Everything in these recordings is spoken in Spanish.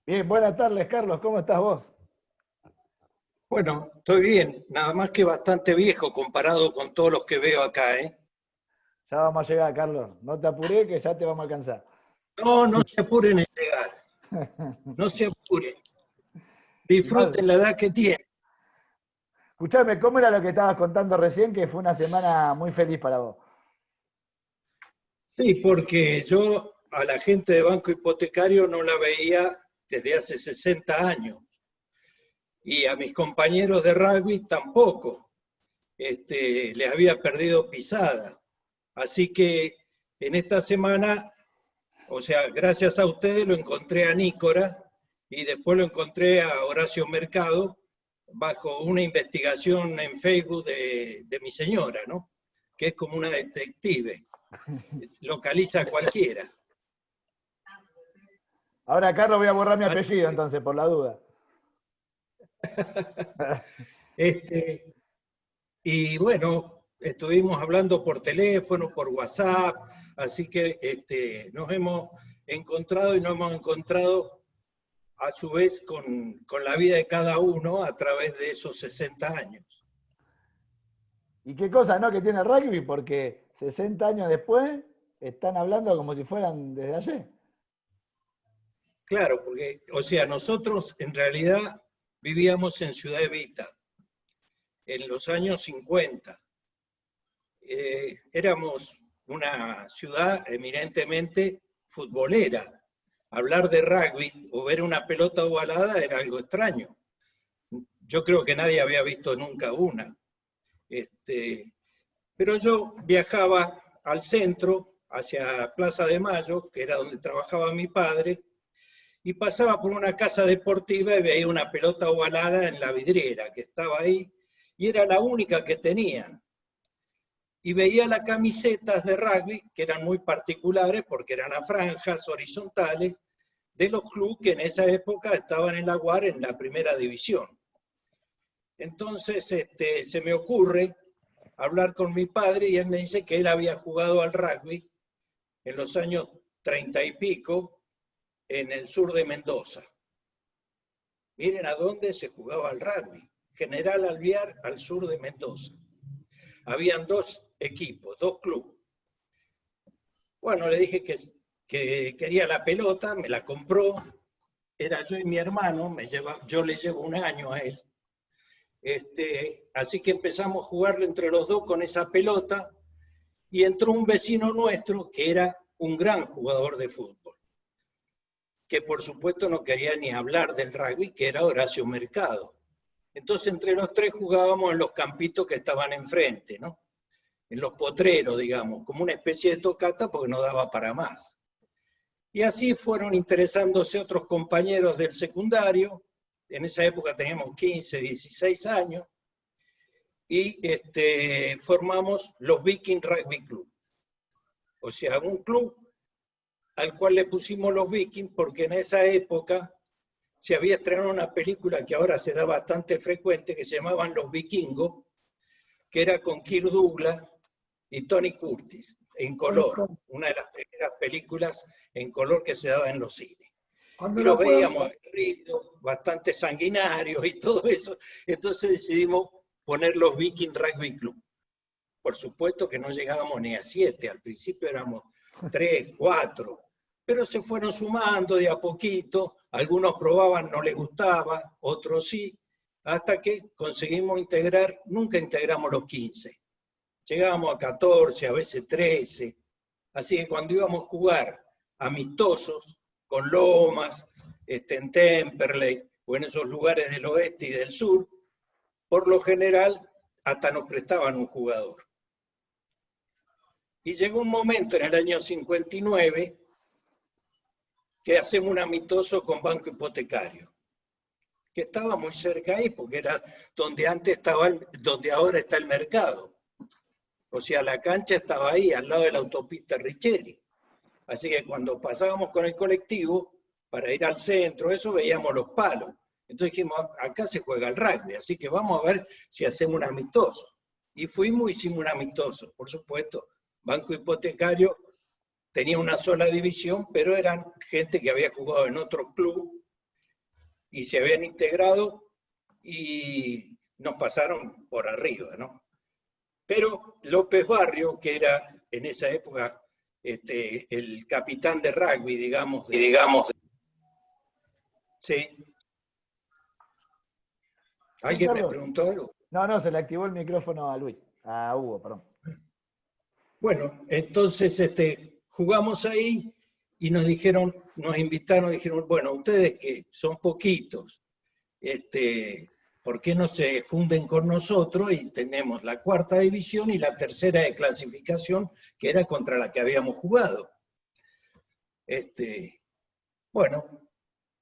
Bien, buenas tardes, Carlos. ¿Cómo estás vos? Bueno, estoy bien, nada más que bastante viejo comparado con todos los que veo acá, ¿eh? Ya vamos a llegar, Carlos. No te apuré, que ya te vamos a alcanzar. No, no se apuren en llegar, no se apuren, Igual, disfruten la edad que tienen. escuchame, ¿cómo era lo que estabas contando recién? Que fue una semana muy feliz para vos. Sí, porque yo a la gente de Banco Hipotecario no la veía desde hace 60 años y a mis compañeros de rugby tampoco. Les había perdido pisada. Así que en esta semana, o sea, gracias a ustedes lo encontré a Nícora y después lo encontré a Horacio Mercado bajo una investigación en Facebook de mi señora, ¿no? Que es como una detective, localiza a cualquiera. Ahora, Carlos, voy a borrar mi Así apellido que, entonces, por la duda. este, y bueno, estuvimos hablando por teléfono, por WhatsApp, así que nos hemos encontrado y nos hemos encontrado a su vez con la vida de cada uno a través de esos 60 años. Y qué cosa, ¿no? Que tiene el rugby, porque 60 años después están hablando como si fueran desde ayer. Claro, porque, o sea, nosotros en realidad vivíamos en Ciudad Evita en los años 50. Éramos una ciudad eminentemente futbolera. Hablar de rugby o ver una pelota ovalada era algo extraño. Yo creo que nadie había visto nunca una. Pero yo viajaba al centro, hacia Plaza de Mayo, que era donde trabajaba mi padre, y pasaba por una casa deportiva y veía una pelota ovalada en la vidriera que estaba ahí, y era la única que tenían. Y veía las camisetas de rugby, que eran muy particulares porque eran a franjas horizontales, de los clubes que en esa época estaban en la UAR en la primera división. Entonces se me ocurre hablar con mi padre y él me dice que él había jugado al rugby en los años 30 y pico en el sur de Mendoza. Miren a dónde se jugaba el rugby. General Alvear, al sur de Mendoza. Habían dos equipos, dos clubes. Bueno, le dije que quería la pelota, me la compró. Era yo y mi hermano, yo le llevo un año a él. Así que empezamos a jugarlo entre los dos con esa pelota y entró un vecino nuestro que era un gran jugador de fútbol, que por supuesto no quería ni hablar del rugby, que era Horacio Mercado. Entonces entre los tres jugábamos en los campitos que estaban enfrente, ¿no? En los potreros, digamos, como una especie de tocata porque no daba para más. Y así fueron interesándose otros compañeros del secundario, en esa época teníamos 15, 16 años, y formamos los Viking Rugby Club. O sea, un club al cual le pusimos los Vikings porque en esa época se había estrenado una película que ahora se da bastante frecuente que se llamaban Los Vikingos, que era con Kirk Douglas y Tony Curtis, en color, una de las primeras películas en color que se daba en los cines. Cuando Y los la puedan, veíamos bastante sanguinarios y todo eso, entonces decidimos poner los Viking Rugby Club. Por supuesto que no llegábamos ni a 7, al principio éramos 3, 4, pero se fueron sumando de a poquito, algunos probaban, no les gustaba, otros sí, hasta que conseguimos integrar, nunca integramos los 15. Llegábamos a 14, a veces 13, así que cuando íbamos a jugar amistosos, con Lomas, en Temperley, o en esos lugares del oeste y del sur, por lo general hasta nos prestaban un jugador. Y llegó un momento en el año 59 que hacemos un amistoso con Banco Hipotecario, que estaba muy cerca ahí, porque era donde antes estaba, donde ahora está el mercado. O sea, la cancha estaba ahí, al lado de la autopista Richeri. Así que cuando pasábamos con el colectivo, para ir al centro, eso veíamos los palos. Entonces dijimos, acá se juega el rugby, así que vamos a ver si hacemos un amistoso. Y fuimos, hicimos un amistoso, por supuesto. Banco Hipotecario tenía una sola división, pero eran gente que había jugado en otro club y se habían integrado y nos pasaron por arriba, ¿no? Pero López Barrio, que era en esa época el capitán de rugby, digamos. Sí. ¿Alguien me preguntó algo? No, se le activó el micrófono a Luis, a Hugo, perdón. Bueno, entonces jugamos ahí y nos invitaron, dijeron, bueno, ustedes que son poquitos, ¿por qué no se funden con nosotros? Y tenemos la 4ª división y la 3ª de clasificación, que era contra la que habíamos jugado. Bueno,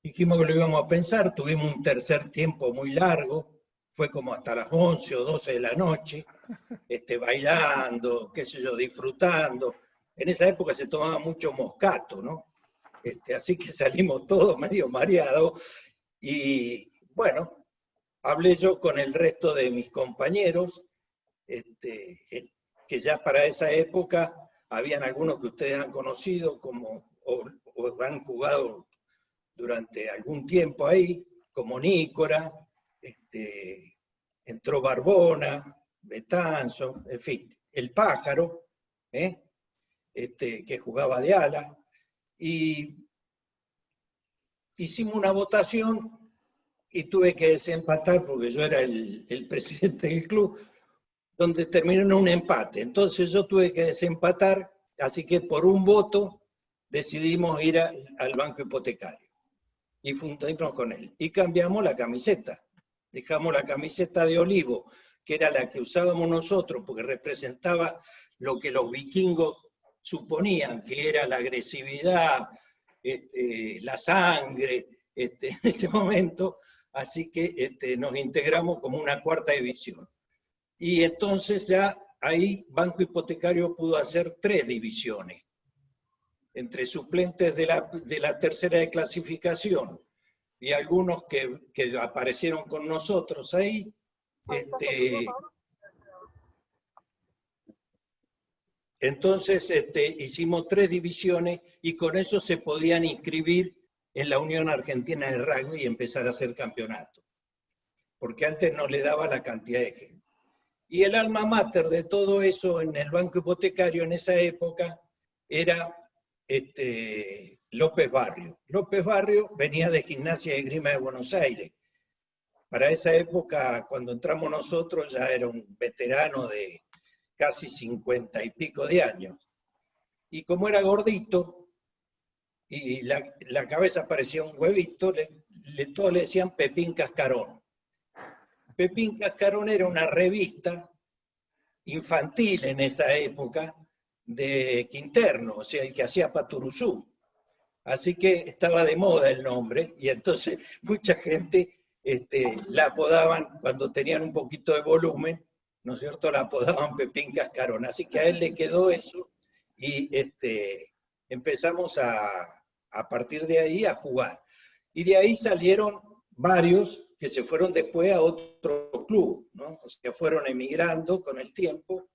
dijimos que lo íbamos a pensar, tuvimos un tercer tiempo muy largo, fue como hasta las 11 o 12 de la noche, bailando, qué sé yo, disfrutando. En esa época se tomaba mucho moscato, ¿no? Así que salimos todos medio mareados y, bueno, hablé yo con el resto de mis compañeros, que ya para esa época habían algunos que ustedes han conocido o han jugado durante algún tiempo ahí, como Nícora, entró Barbona, Betanzo, en fin, el Pájaro, que jugaba de ala, y hicimos una votación y tuve que desempatar porque yo era el presidente del club, donde terminó en un empate. Entonces yo tuve que desempatar, así que por un voto decidimos ir al Banco Hipotecario y fundimos con él. Y cambiamos la camiseta. Dejamos la camiseta de olivo, que era la que usábamos nosotros, porque representaba lo que los vikingos suponían, que era la agresividad, la sangre, en ese momento. Así que nos integramos como una 4ª división. Y entonces ya ahí Banco Hipotecario pudo hacer 3 divisiones, entre suplentes de la 3ª de clasificación y algunos que aparecieron con nosotros ahí. Entonces hicimos 3 divisiones y con eso se podían inscribir en la Unión Argentina de Rugby y empezar a hacer campeonato, porque antes no le daba la cantidad de gente. Y el alma mater de todo eso en el Banco Hipotecario en esa época era López Barrio. López Barrio venía de Gimnasia de Esgrima de Buenos Aires. Para esa época, cuando entramos nosotros, ya era un veterano de casi 50 y pico de años. Y como era gordito, y la cabeza parecía un huevito, todos le decían Pepín Cascarón. Pepín Cascarón era una revista infantil en esa época de Quinterno, o sea, el que hacía Paturuzú. Así que estaba de moda el nombre, y entonces mucha gente la apodaban, cuando tenían un poquito de volumen, ¿no es cierto?, la apodaban Pepín Cascarón. Así que a él le quedó eso, y empezamos a partir de ahí a jugar. Y de ahí salieron varios que se fueron después a otro club, ¿no? O sea, fueron emigrando con el tiempo.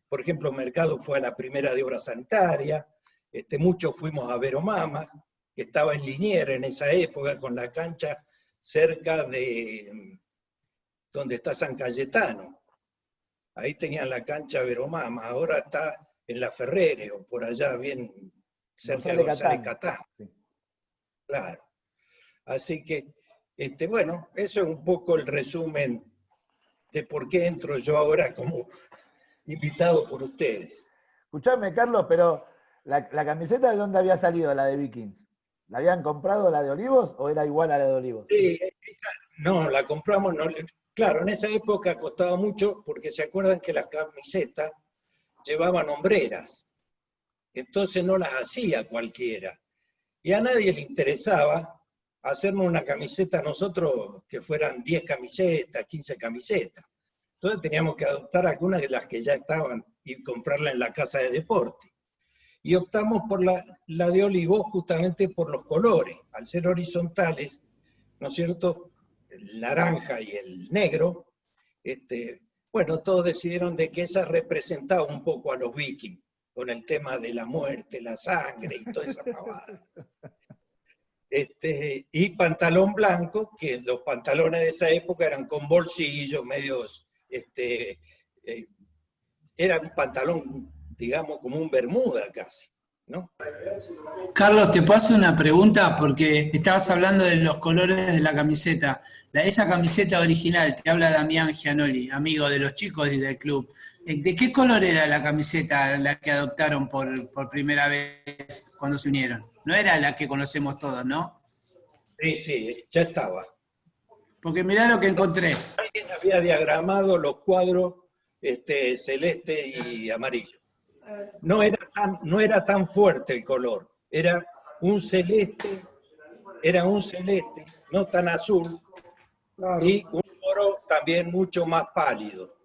Por ejemplo, Mercado fue a la primera de obra sanitaria, muchos fuimos a Veromama, que estaba en Liniers en esa época, con la cancha cerca de donde está San Cayetano. Ahí tenían la cancha Veromama, ahora está en la Ferrere, o por allá bien cerca de González Catán. Sí. Claro. Así que, bueno, eso es un poco el resumen de por qué entro yo ahora como invitado por ustedes. Escuchame, Carlos, pero ¿la camiseta de dónde había salido, la de Vikings? ¿La habían comprado la de Olivos o era igual a la de Olivos? Sí, no, la compramos, no, claro, en esa época costaba mucho porque se acuerdan que las camisetas llevaban hombreras, entonces no las hacía cualquiera. Y a nadie le interesaba hacernos una camiseta a nosotros que fueran 10 camisetas, 15 camisetas. Entonces teníamos que adoptar algunas de las que ya estaban y comprarla en la casa de deporte. Y optamos por la de Olivo justamente por los colores. Al ser horizontales, ¿no es cierto?, el naranja y el negro, bueno, todos decidieron de que esa representaba un poco a los vikings, con el tema de la muerte, la sangre y toda esa pavada. y pantalón blanco, que los pantalones de esa época eran con bolsillos, medios, era un pantalón, digamos, como un bermuda casi, ¿no? Carlos, te paso una pregunta porque estabas hablando de los colores de la camiseta. Esa camiseta original, te habla Damián Gianoli, amigo de los chicos y del club. ¿De qué color era la camiseta la que adoptaron por primera vez cuando se unieron? No era la que conocemos todos, ¿no? Sí, sí, ya estaba. Porque mirá lo que encontré. Alguien había diagramado los cuadros celeste y amarillo. No era tan fuerte el color, era un celeste, no tan azul, claro, y un oro también mucho más pálido.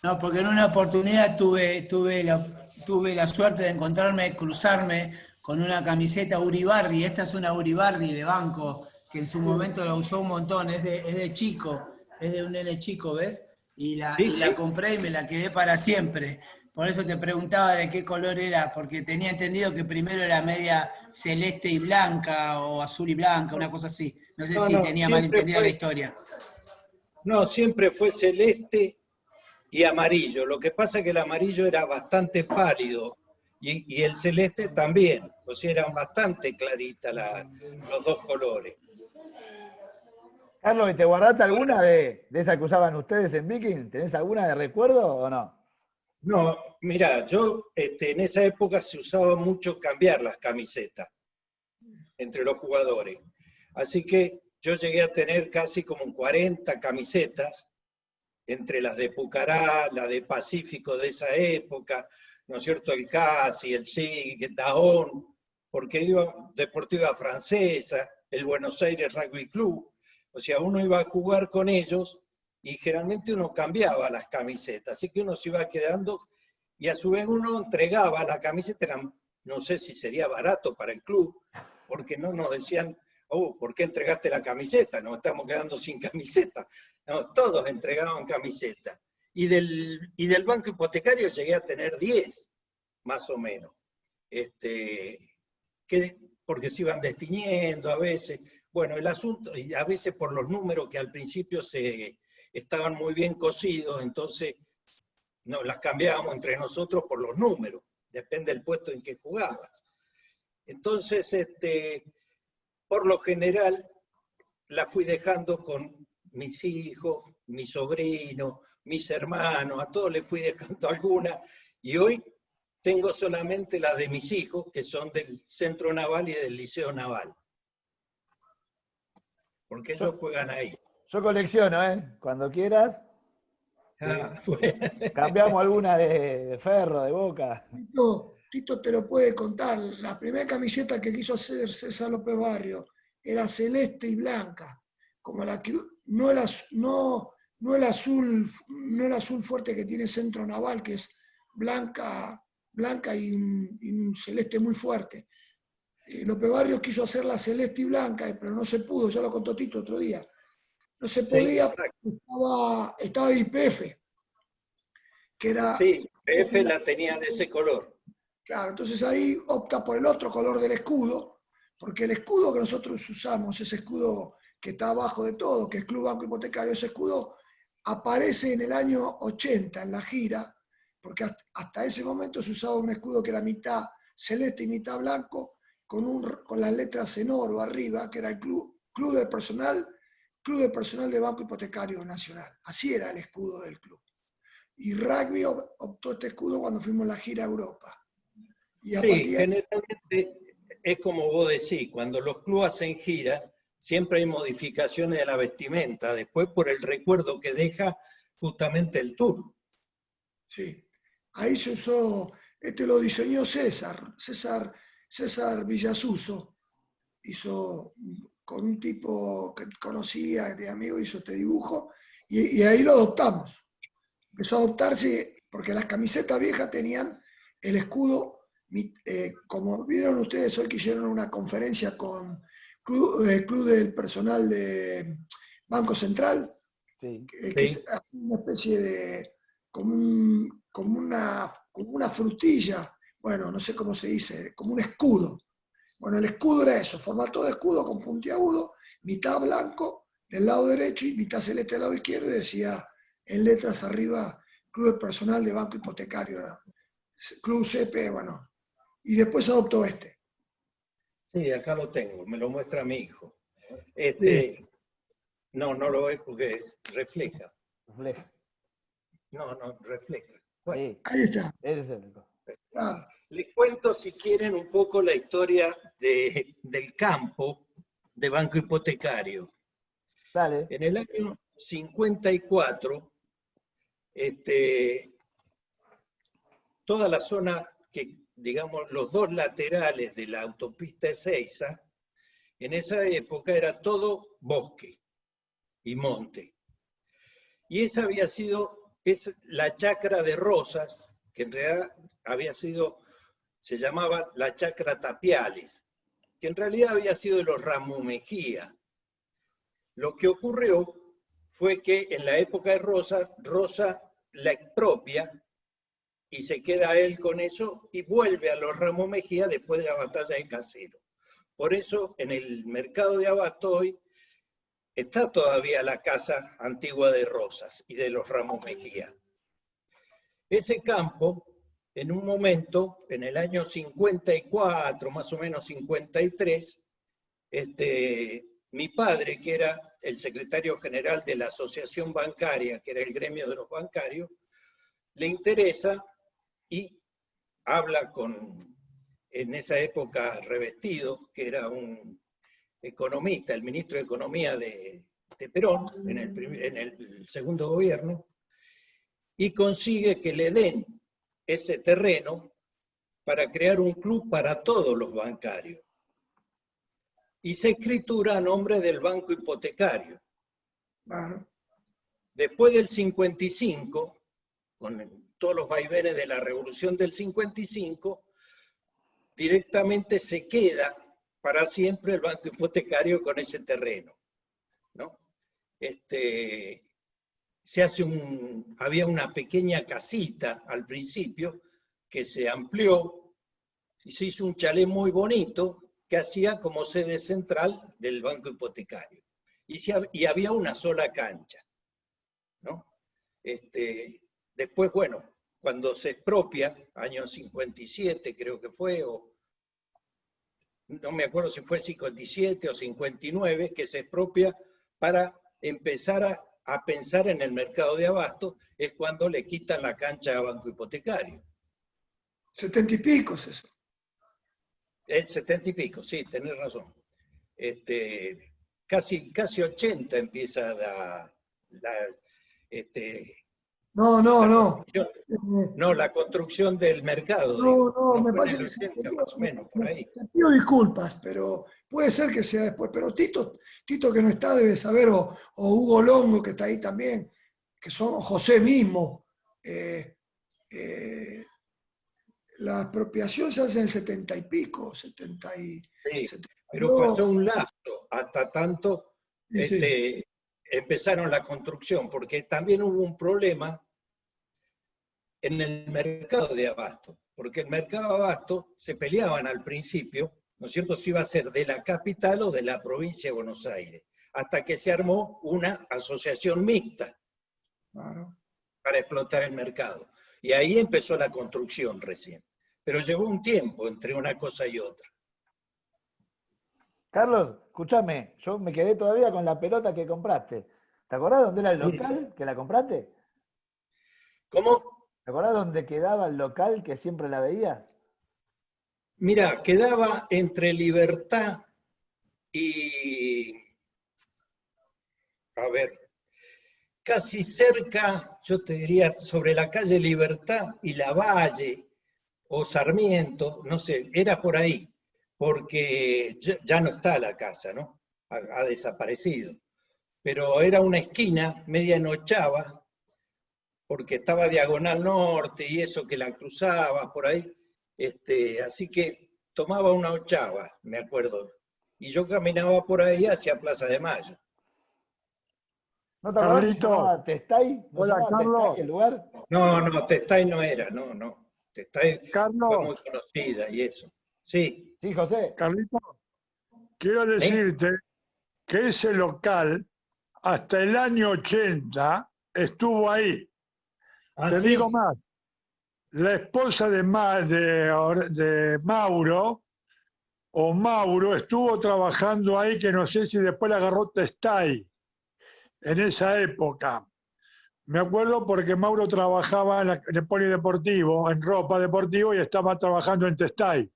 No, porque en una oportunidad tuve la suerte de cruzarme con una camiseta Uribarri. Esta es una Uribarri de banco, que en su momento la usó un montón, es de chico, es de un nene chico, ¿ves? Y la compré y me la quedé para siempre. Por eso te preguntaba de qué color era, porque tenía entendido que primero era media celeste y blanca, o azul y blanca, una cosa así. No sé si tenía mal entendida la historia. No, siempre fue celeste y amarillo. Lo que pasa es que el amarillo era bastante pálido y el celeste también. O sea, eran bastante claritas los dos colores. Carlos, ¿y te guardaste alguna de esa que usaban ustedes en Viking? ¿Tenés alguna de recuerdo o no? No, mira, yo en esa época se usaba mucho cambiar las camisetas entre los jugadores. Así que yo llegué a tener casi como 40 camisetas, entre las de Pucará, la de Pacífico de esa época, ¿no es cierto? El Casi, el SIG, el Dahón, porque iba Deportiva Francesa, el Buenos Aires Rugby Club. O sea, uno iba a jugar con ellos y generalmente uno cambiaba las camisetas, así que uno se iba quedando y a su vez uno entregaba la camiseta, no sé si sería barato para el club, porque no nos decían, oh, ¿por qué entregaste la camiseta? Nos estamos quedando sin camiseta. No, todos entregaban camiseta. Y del banco hipotecario llegué a tener 10, más o menos. Porque se iban destiñendo a veces. Bueno, el asunto, y a veces por los números que al principio estaban muy bien cosidos, entonces no, las cambiábamos entre nosotros por los números, depende del puesto en que jugabas. Entonces, por lo general, la fui dejando con mis hijos, mis sobrinos, mis hermanos, a todos les fui dejando alguna, y hoy tengo solamente las de mis hijos, que son del Centro Naval y del Liceo Naval. Porque ellos juegan ahí. Yo colecciono, ¿eh? Cuando quieras. Bueno. Cambiamos alguna de Ferro, de Boca. Tito te lo puede contar. La primera camiseta que quiso hacer César López Barrio era celeste y blanca, como la que no el azul fuerte que tiene Centro Naval, que es blanca y un celeste muy fuerte. López Barrio quiso hacer la celeste y blanca, pero no se pudo, ya lo contó Tito otro día. No se podía, estaba YPF, que era... Sí, YPF la tenía de ese color. Claro, entonces ahí opta por el otro color del escudo, porque el escudo que nosotros usamos, ese escudo que está abajo de todo, que es Club Banco Hipotecario, ese escudo aparece en el año 80 en la gira, porque hasta ese momento se usaba un escudo que era mitad celeste y mitad blanco, con las letras en oro arriba, que era el Club del Personal de Banco Hipotecario Nacional. Así era el escudo del club. Y Rugby optó este escudo cuando fuimos a la gira a Europa. Y sí, generalmente es como vos decís, cuando los clubes hacen gira, siempre hay modificaciones de la vestimenta, después por el recuerdo que deja justamente el tour. Sí, ahí se usó, lo diseñó César Villasuso, hizo con un tipo que conocía, de amigo, hizo este dibujo, y ahí lo adoptamos. Empezó a adoptarse, porque las camisetas viejas tenían el escudo, como vieron ustedes hoy que hicieron una conferencia con Club del Personal de Banco Central, sí. que es una especie de, como una frutilla, bueno, no sé cómo se dice, como un escudo. Bueno, el escudo era eso, formato de escudo con puntiagudo, mitad blanco del lado derecho y mitad celeste del lado izquierdo, y decía en letras arriba, Club Personal de Banco Hipotecario, ¿no? Club CP, bueno. Y después adoptó este. Sí, acá lo tengo, me lo muestra mi hijo. No lo ve porque refleja. Refleja. No, refleja. Bueno, Sí, Ahí está. ese es el... Claro. les cuento, si quieren, un poco la historia del campo de Banco Hipotecario. Dale. En el año 54, toda la zona que, digamos, los dos laterales de la autopista Ezeiza, en esa época era todo bosque y monte. Y esa había sido, es la chacra de Rosas, que en realidad se llamaba la chacra Tapiales, que en realidad había sido de los Ramos Mejía. Lo que ocurrió fue que en la época de Rosa la expropia y se queda él con eso y vuelve a los Ramos Mejía después de la batalla de Casero. Por eso en el mercado de Abasto hoy está todavía la casa antigua de Rosas y de los Ramos Mejía. Ese campo, en un momento, en el año 54, más o menos 53, mi padre, que era el secretario general de la asociación bancaria, que era el gremio de los bancarios, le interesa y habla con, en esa época, Revestido, que era un economista, el ministro de Economía de Perón, en el segundo gobierno, y consigue que le den ese terreno para crear un club para todos los bancarios. Y se escritura a nombre del Banco Hipotecario. Claro. Después del 55, con todos los vaivenes de la Revolución del 55, directamente se queda para siempre el Banco Hipotecario con ese terreno, ¿no? Había una pequeña casita al principio que se amplió y se hizo un chalet muy bonito que hacía como sede central del Banco Hipotecario. Y había una sola cancha, ¿no? Después, bueno, cuando se expropia, año 57 creo que fue, o no me acuerdo si fue 57 o 59, que se expropia para empezar a pensar en el mercado de abasto, es cuando le quitan la cancha a Banco Hipotecario. 70 y pico es eso. 70 y pico, sí, tenés razón. Casi 80 empieza la construcción del mercado. No, me fue parece en el que 80, más o menos, por ahí. te pido disculpas, pero puede ser que sea después. Pero Tito que no está debe saber, o Hugo Longo, que está ahí también, que son José mismo. La expropiación se hace en el 70 y pico, 70 y... Sí, 72. pero pasó un lapso hasta tanto Sí. empezaron la construcción, porque también hubo un problema en el mercado de abasto, porque el mercado de abasto se peleaban al principio, ¿no es cierto?, si iba a ser de la capital o de la provincia de Buenos Aires, hasta que se armó una asociación mixta para explotar el mercado. Y ahí empezó la construcción recién. Pero llevó un tiempo entre una cosa y otra. Carlos, escúchame, yo me quedé todavía con la pelota que compraste. ¿Te acordás dónde era el local que la compraste? ¿Cómo? ¿Te acordás dónde quedaba el local que siempre la veías? Mira, quedaba entre Libertad y... A ver, casi cerca, yo te diría, sobre la calle Libertad y Lavalle, o Sarmiento, no sé, era por ahí, porque ya no está la casa, ¿no? Ha desaparecido. Pero era una esquina media en Ochava, porque estaba Diagonal Norte y eso que la cruzaba por ahí, así que tomaba una Ochava, me acuerdo, y yo caminaba por ahí hacia Plaza de Mayo. ¿No te acordás que se Carlito. llamaba Testay? ¿No se Hola, llamaba Carlos. Testay el lugar? No, Testay no era, no. Testay Carlos. fue muy conocida y eso. Sí. Sí, José. Carlito, quiero decirte que ese local, hasta el año 80, estuvo ahí. ¿Ah, Te sí? digo más, la esposa de Mauro, o Mauro, estuvo trabajando ahí, que no sé si después la agarró Testay, en esa época. Me acuerdo porque Mauro trabajaba en el polideportivo, en ropa deportiva, y estaba trabajando en Testay.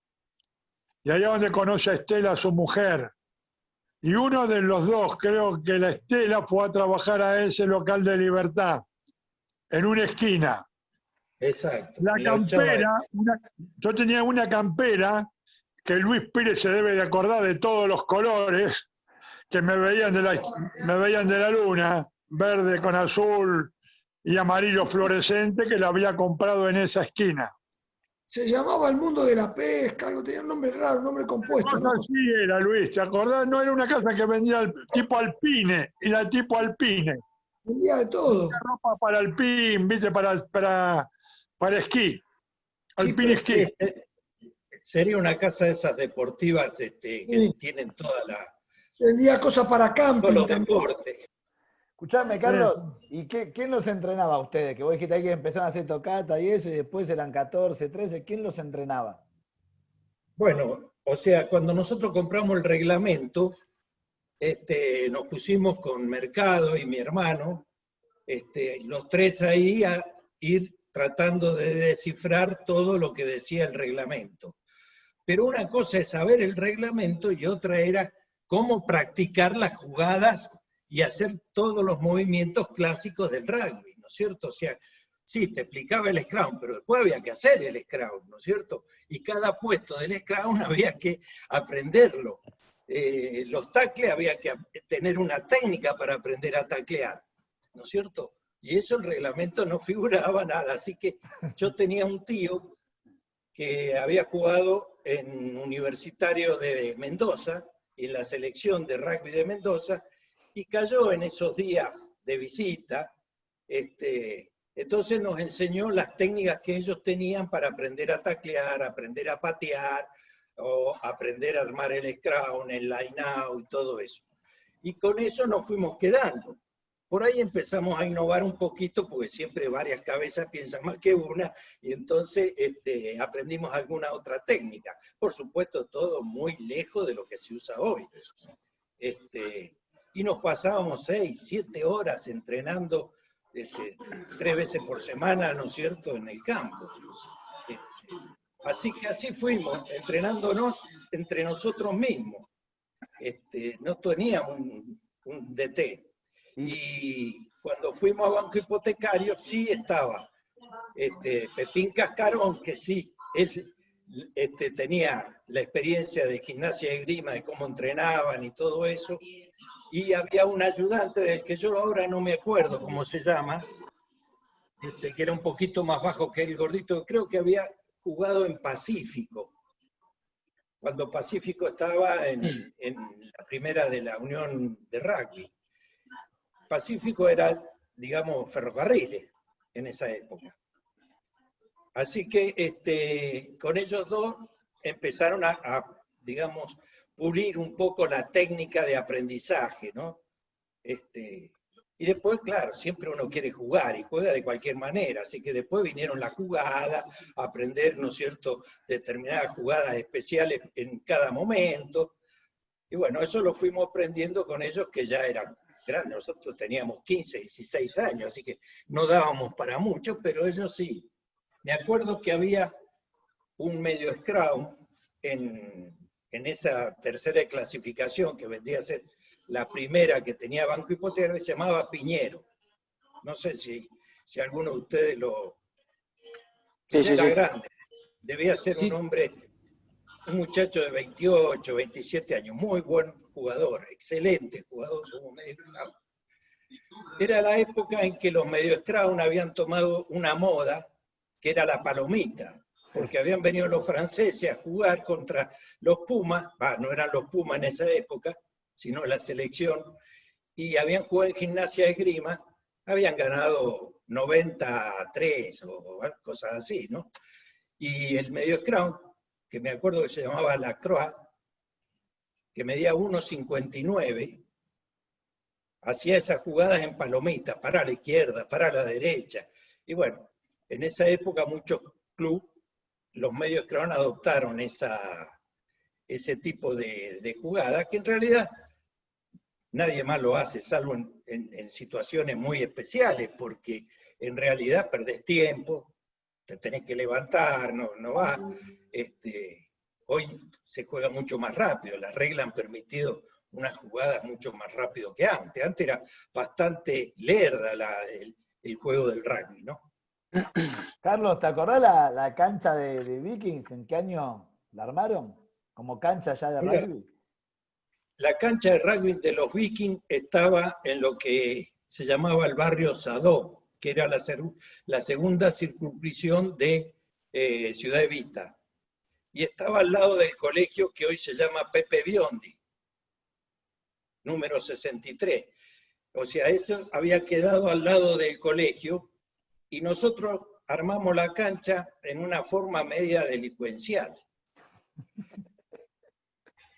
Y allá donde conoce a Estela, su mujer. Y uno de los dos, creo que la Estela, fue a trabajar a ese local de Libertad, en una esquina. Exacto. La La ochava campera, yo tenía una campera que Luis Pérez se debe de acordar de todos los colores, que me veían de la luna, verde con azul y amarillo fluorescente, que la había comprado en esa esquina. Se llamaba El Mundo de la Pesca, algo, tenía un nombre raro, un nombre compuesto, ¿no? Cosa así era, Luis, ¿te acordás? No era una casa que vendía tipo alpine, era tipo alpine. Vendía de todo. Ropa para alpín, viste, para esquí, Sí, alpín pero esquí. Sería una casa de esas deportivas que sí, tienen vendía cosas para todos camping los también. deportes. Escuchame, Carlos, ¿y quién los entrenaba a ustedes? Que vos dijiste ahí que empezaron a hacer tocata y eso, y después eran 14, 13. ¿Quién los entrenaba? Bueno, o sea, cuando nosotros compramos el reglamento, nos pusimos con Mercado y mi hermano, los tres ahí a ir tratando de descifrar todo lo que decía el reglamento. Pero una cosa es saber el reglamento y otra era cómo practicar las jugadas y hacer todos los movimientos clásicos del rugby, ¿no es cierto? O sea, sí, te explicaba el scrum, pero después había que hacer el scrum, ¿no es cierto? Y cada puesto del scrum había que aprenderlo. Los tacles había que tener una técnica para aprender a taclear, ¿no es cierto? Y eso el reglamento no figuraba nada, así que yo tenía un tío que había jugado en Universitario de Mendoza, en la selección de rugby de Mendoza, y cayó en esos días de visita. Entonces nos enseñó las técnicas que ellos tenían para aprender a taclear, aprender a patear, o aprender a armar el scrum, el line-out y todo eso. Y con eso nos fuimos quedando. Por ahí empezamos a innovar un poquito, porque siempre varias cabezas piensan más que una, y entonces aprendimos alguna otra técnica. Por supuesto, todo muy lejos de lo que se usa hoy. Y nos pasábamos 6, 7 horas entrenando 3 veces por semana, ¿no es cierto?, en el campo. Así que así fuimos, entrenándonos entre nosotros mismos. No teníamos un DT. Y cuando fuimos a Banco Hipotecario, sí estaba Pepín Cascarón, que sí, él tenía la experiencia de gimnasia y esgrima, de cómo entrenaban y todo eso. Y había un ayudante del que yo ahora no me acuerdo cómo se llama, que era un poquito más bajo que el gordito, creo que había jugado en Pacífico, cuando Pacífico estaba en la primera de la Unión de Rugby. Pacífico era, digamos, ferrocarriles en esa época. Así que con ellos dos empezaron a, digamos, pulir un poco la técnica de aprendizaje, ¿no? Y después, claro, siempre uno quiere jugar y juega de cualquier manera, así que después vinieron las jugadas, aprender, ¿no es cierto?, determinadas jugadas especiales en cada momento. Y bueno, eso lo fuimos aprendiendo con ellos que ya eran grandes. Nosotros teníamos 15, 16 años, así que no dábamos para mucho, pero ellos sí. Me acuerdo que había un medio scrum en esa tercera clasificación, que vendría a ser la primera que tenía Banco Hipotecario, que se llamaba Piñero. No sé si alguno de ustedes lo... Que ya era grande. Debía ser un hombre, un muchacho de 28, 27 años, muy buen jugador, excelente jugador como medio scrum. Era la época en que los medio scrum habían tomado una moda, que era la palomita, porque habían venido los franceses a jugar contra los Pumas, no eran los Pumas en esa época, sino la selección, y habían jugado en gimnasia de esgrima, habían ganado 90-3 o cosas así, ¿no? Y el medio scrum que me acuerdo que se llamaba La Croix, que medía 1,59, hacía esas jugadas en palomitas, para la izquierda, para la derecha. Y bueno, en esa época muchos clubes, los medios que adoptaron ese tipo de jugada, que en realidad nadie más lo hace, salvo en situaciones muy especiales, porque en realidad perdés tiempo, te tenés que levantar, no va. Hoy se juega mucho más rápido, las reglas han permitido unas jugadas mucho más rápido que antes. Antes era bastante lerda el juego del rugby, ¿no? Carlos, ¿te acordás la cancha de Vikings? ¿En qué año la armaron? ¿Como cancha ya de Mira, rugby? la cancha de rugby de los Vikings estaba en lo que se llamaba el barrio Sadó, que era la segunda circunscripción de Ciudad Evita. Y estaba al lado del colegio que hoy se llama Pepe Biondi, número 63. O sea, eso había quedado al lado del colegio y nosotros armamos la cancha en una forma media delincuencial.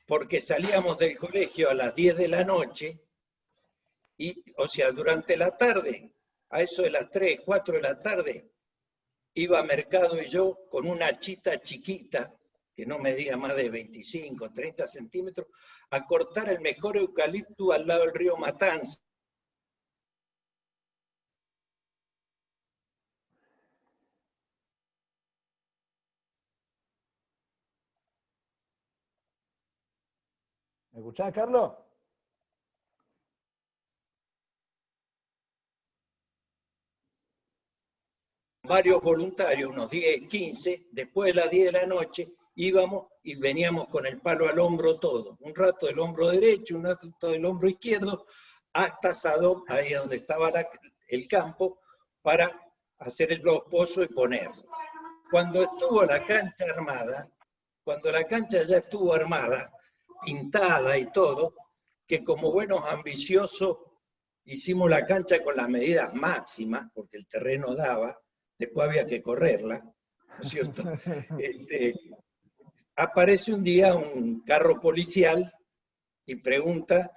Porque salíamos del colegio a las 10 de la noche y, o sea, durante la tarde, a eso de las 3, 4 de la tarde, iba a Mercado y yo con una chita chiquita, que no medía más de 25, 30 centímetros, a cortar el mejor eucalipto al lado del río Matanza. ¿Me escuchás, Carlos? Varios voluntarios, unos 10, 15, después de las 10 de la noche, íbamos y veníamos con el palo al hombro todo. Un rato del hombro derecho, un rato del hombro izquierdo, hasta Sadó, ahí donde estaba el campo, para hacer los pozos y ponerlo. Cuando estuvo la cancha armada, cuando la cancha ya estuvo armada, pintada y todo, que como buenos ambiciosos hicimos la cancha con las medidas máximas, porque el terreno daba, después había que correrla, ¿no es cierto? Aparece un día un carro policial y pregunta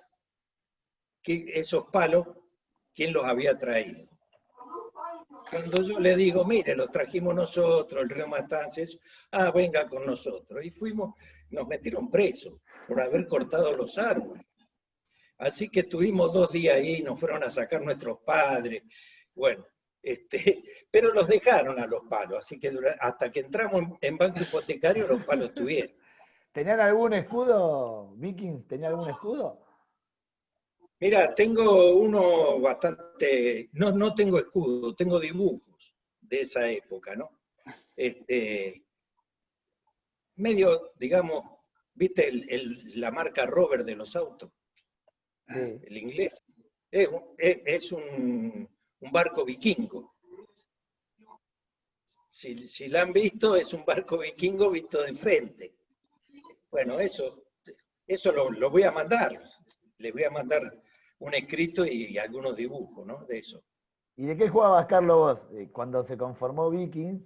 esos palos, ¿quién los había traído? Cuando yo le digo, mire, los trajimos nosotros, el río Matanzas, venga con nosotros. Y fuimos, nos metieron presos por haber cortado los árboles. Así que estuvimos 2 días ahí, nos fueron a sacar nuestros padres. Bueno, pero los dejaron a los palos, así que hasta que entramos en banco hipotecario los palos estuvieron. ¿Tenían algún escudo, Vikings? ¿Tenía algún escudo? Mira, tengo uno bastante, no tengo escudo, tengo dibujos de esa época, ¿no? Medio, digamos, ¿viste la marca Rover de los autos? Sí. El inglés. Es un barco vikingo. Si la han visto, es un barco vikingo visto de frente. Bueno, eso lo voy a mandar. Les voy a mandar un escrito y algunos dibujos, ¿no? De eso. ¿Y de qué jugabas, Carlos, vos? Cuando se conformó Vikings,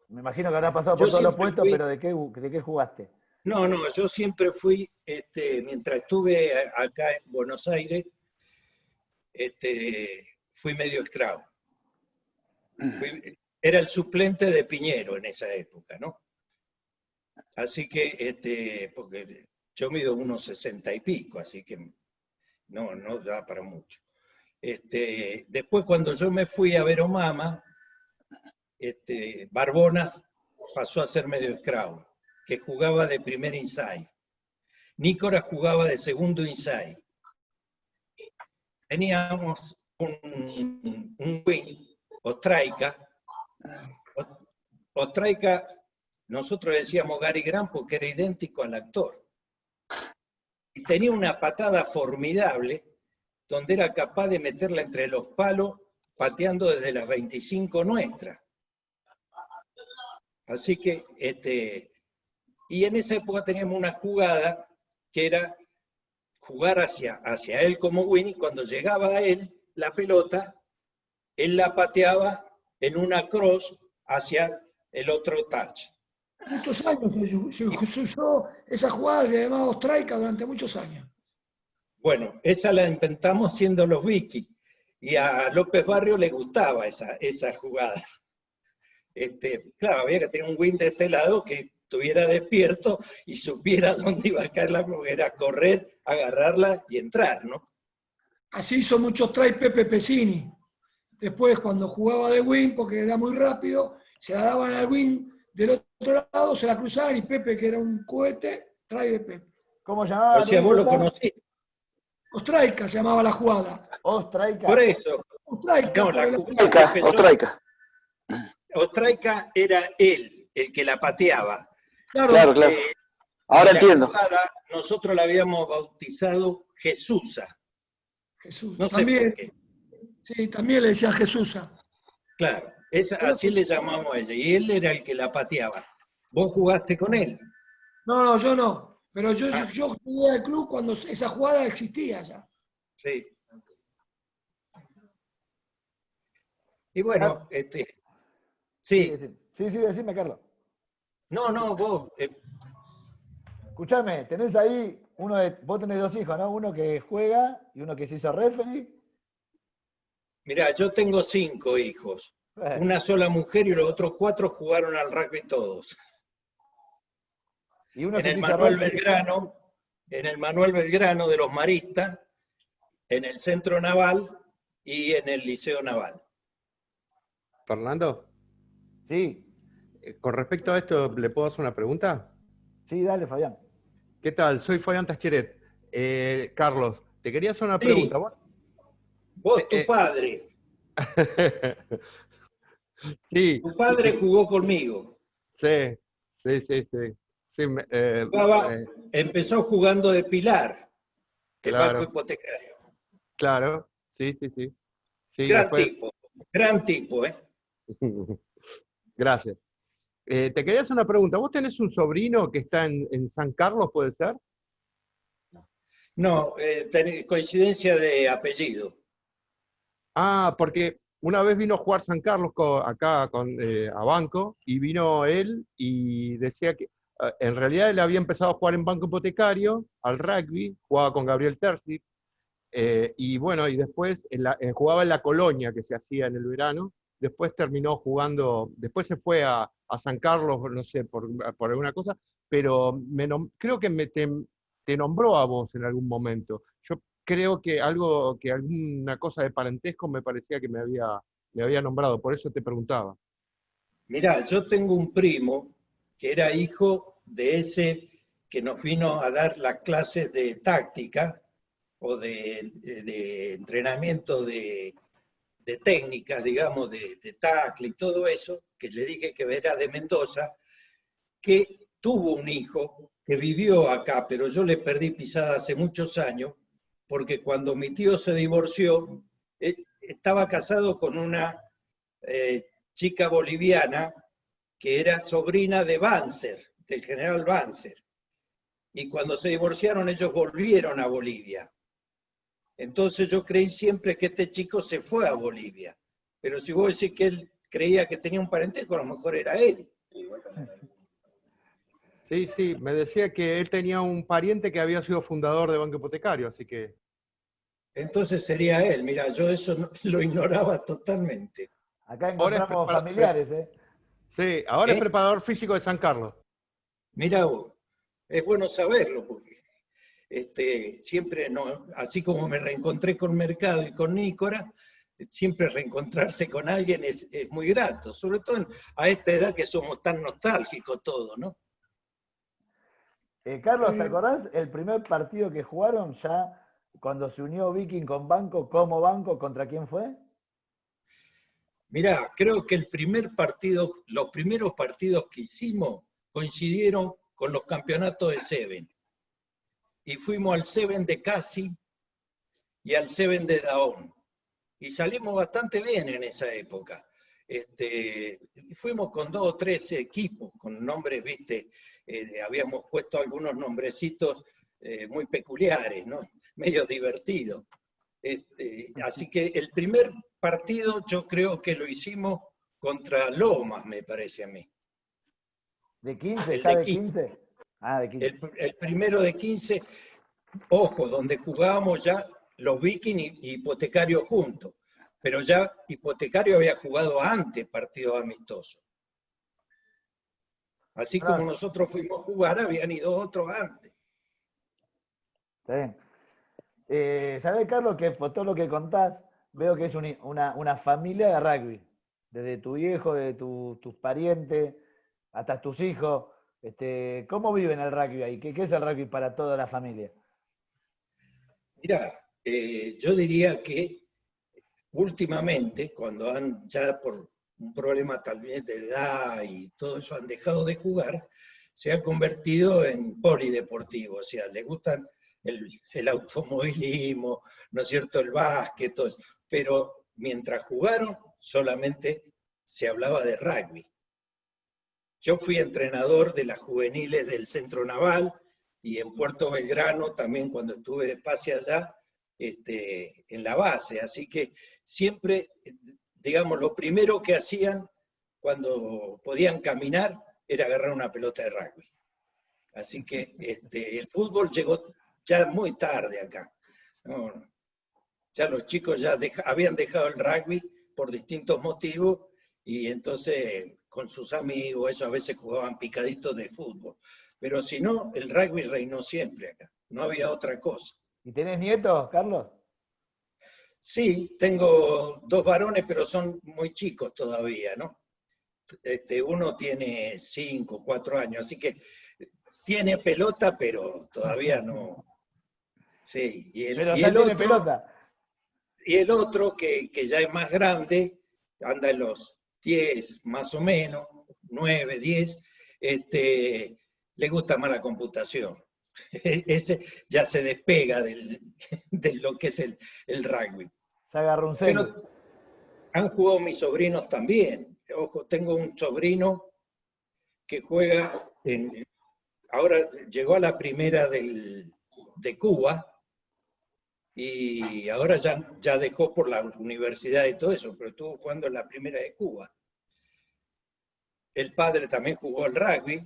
me imagino que habrás pasado por todos los puestos, pero ¿de qué jugaste? No, yo siempre fui, mientras estuve acá en Buenos Aires, fui medio esclavo. Era el suplente de Piñero en esa época, ¿no? Así que, porque yo mido unos 60 y pico, así que no da para mucho. Después, cuando yo me fui a ver Omama, Barbonas pasó a ser medio esclavo, que jugaba de primer inside. Nícora jugaba de segundo inside. Teníamos un wing, Ostraica. Ostraica, nosotros decíamos Gary Grant porque era idéntico al actor. Y tenía una patada formidable, donde era capaz de meterla entre los palos, pateando desde las 25 nuestras. Así que, y en esa época teníamos una jugada que era jugar hacia él como Winnie. Cuando llegaba a él la pelota, él la pateaba en una cross hacia el otro touch. Muchos años se usó esa jugada, se llamaba Ostraica durante muchos años. Bueno, esa la inventamos siendo los Vikings. Y a López Barrio le gustaba esa jugada. Claro, había que tener un win de este lado que estuviera despierto y supiera dónde iba a caer la mujer, era correr, agarrarla y entrar, ¿no? Así hizo muchos tries Pepe Pesini. Después, cuando jugaba de win, porque era muy rápido, se la daban al win del otro lado, se la cruzaban y Pepe, que era un cohete, try de Pepe. ¿Cómo llamaba? O sea, vos lo conociste. Ostraica se llamaba la jugada. Ostraica. Por eso. Ostraica, No, por la el- jugada se empezó- Ostraica. Ostraica era él, el que la pateaba. Claro, Claro. Y Ahora la entiendo. jugada, nosotros la habíamos bautizado Jesusa. Jesús. No sé También, por qué. sí, también le decía Jesusa. Claro, así le llamamos a ella. Y él era el que la pateaba. ¿Vos jugaste con él? No, yo no. Pero yo Ah. jugué al club cuando esa jugada existía ya. Sí. Y bueno, sí. Sí, decime, Carlos. No, vos. Escuchame, tenés ahí vos tenés dos hijos, ¿no? Uno que juega y uno que se hizo referee. Mirá, yo tengo 5 hijos. Una sola mujer y los otros 4 jugaron al rugby todos. Y uno En se el hizo Manuel referee. Belgrano de los Maristas, en el Centro Naval y en el Liceo Naval. Fernando, Sí, con respecto a esto, ¿le puedo hacer una pregunta? sí, dale, Fabián. ¿Qué tal? Soy Fabián Tascheret. Carlos, te quería hacer una Sí. pregunta. ¿Vos? Vos, tu padre. Sí. Tu padre jugó conmigo. Sí. Sí, Empezó jugando de Pilar, el Claro. banco hipotecario. Claro, sí. Sí, Gran después- tipo, ¿eh? Gracias. Te quería hacer una pregunta. ¿Vos tenés un sobrino que está en San Carlos, puede ser? No, coincidencia de apellido. Ah, porque una vez vino a jugar San Carlos acá a Banco, y vino él y decía que en realidad él había empezado a jugar en Banco Hipotecario, al rugby, jugaba con Gabriel Terzi, y bueno, y después jugaba en la Colonia que se hacía en el verano, después terminó jugando, después se fue a San Carlos, no sé, por alguna cosa, pero creo que te nombró a vos en algún momento. Yo creo que alguna cosa de parentesco me parecía que me había nombrado, por eso te preguntaba. Mirá, yo tengo un primo que era hijo de ese que nos vino a dar las clases de táctica o de entrenamiento de técnicas, digamos, de tackle y todo eso, que le dije que era de Mendoza, que tuvo un hijo que vivió acá, pero yo le perdí pisada hace muchos años, porque cuando mi tío se divorció, estaba casado con una chica boliviana que era sobrina de Banzer, del general Banzer. Y cuando se divorciaron, ellos volvieron a Bolivia. Entonces yo creí siempre que este chico se fue a Bolivia. Pero si vos decís que él creía que tenía un parentesco, a lo mejor era él. Sí, me decía que él tenía un pariente que había sido fundador de Banco Hipotecario, así que... Entonces sería él. Mira, yo eso lo ignoraba totalmente. Acá Ahora es encontramos familiares, ¿eh? Sí, ahora es ¿Eh? preparador físico de San Carlos. Mira vos, es bueno saberlo, porque siempre, así como me reencontré con Mercado y con Nícora, siempre reencontrarse con alguien es muy grato, sobre todo a esta edad que somos tan nostálgicos todos, ¿no? Carlos, ¿te acordás el primer partido que jugaron ya cuando se unió Viking con Banco, como Banco, contra quién fue? Mirá, creo que los primeros partidos que hicimos coincidieron con los campeonatos de Seven. Y fuimos al Seven de Casi y al Seven de Daón. Y salimos bastante bien en esa época. Fuimos con 2 o 3 equipos, con nombres, viste, habíamos puesto algunos nombrecitos muy peculiares, ¿no? Medio divertidos. Así que el primer partido yo creo que lo hicimos contra Lomas, me parece a mí. ¿De 15? El ¿Ya de de 15. 15? Ah, de 15. El primero de 15, ojo, donde jugábamos ya los Vikings y Hipotecario juntos. Pero ya Hipotecario había jugado antes partidos amistosos. Así como nosotros fuimos a jugar, habían ido otros antes. Está bien. ¿Sabés, Carlos, que por todo lo que contás, veo que es una familia de rugby? Desde tu viejo, de tus parientes, hasta tus hijos. ¿Cómo viven el rugby ahí? ¿Qué es el rugby para toda la familia? Mirá, yo diría que últimamente, cuando han ya por un problema tal vez de edad y todo eso han dejado de jugar, se ha convertido en polideportivo, o sea, les gustan el automovilismo, ¿no es cierto?, el básquet, todo eso. Pero mientras jugaron, solamente se hablaba de rugby. Yo fui entrenador de las juveniles del Centro Naval y en Puerto Belgrano también cuando estuve de pase allá, en la base. Así que siempre, digamos, lo primero que hacían cuando podían caminar era agarrar una pelota de rugby. Así que el fútbol llegó ya muy tarde acá. No, ya los chicos ya habían dejado el rugby por distintos motivos y entonces con sus amigos, ellos a veces jugaban picaditos de fútbol. Pero si no, el rugby reinó siempre acá. No había otra cosa. ¿Y tenés nietos, Carlos? Sí, tengo 2 varones, pero son muy chicos todavía, ¿no? Uno tiene 5, 4 años, así que tiene pelota, pero todavía no. Sí, Pero ya tiene pelota. Y el otro, que ya es más grande, anda en los 10 más o menos, 9, 10, le gusta más la computación. Ese ya se despega de lo que es el rugby. Se agarró un celu. Pero han jugado mis sobrinos también. Ojo, tengo un sobrino que juega ahora llegó a la primera de Cuba y ahora ya dejó por la universidad y todo eso, pero estuvo jugando en la primera de Cuba. El padre también jugó al rugby.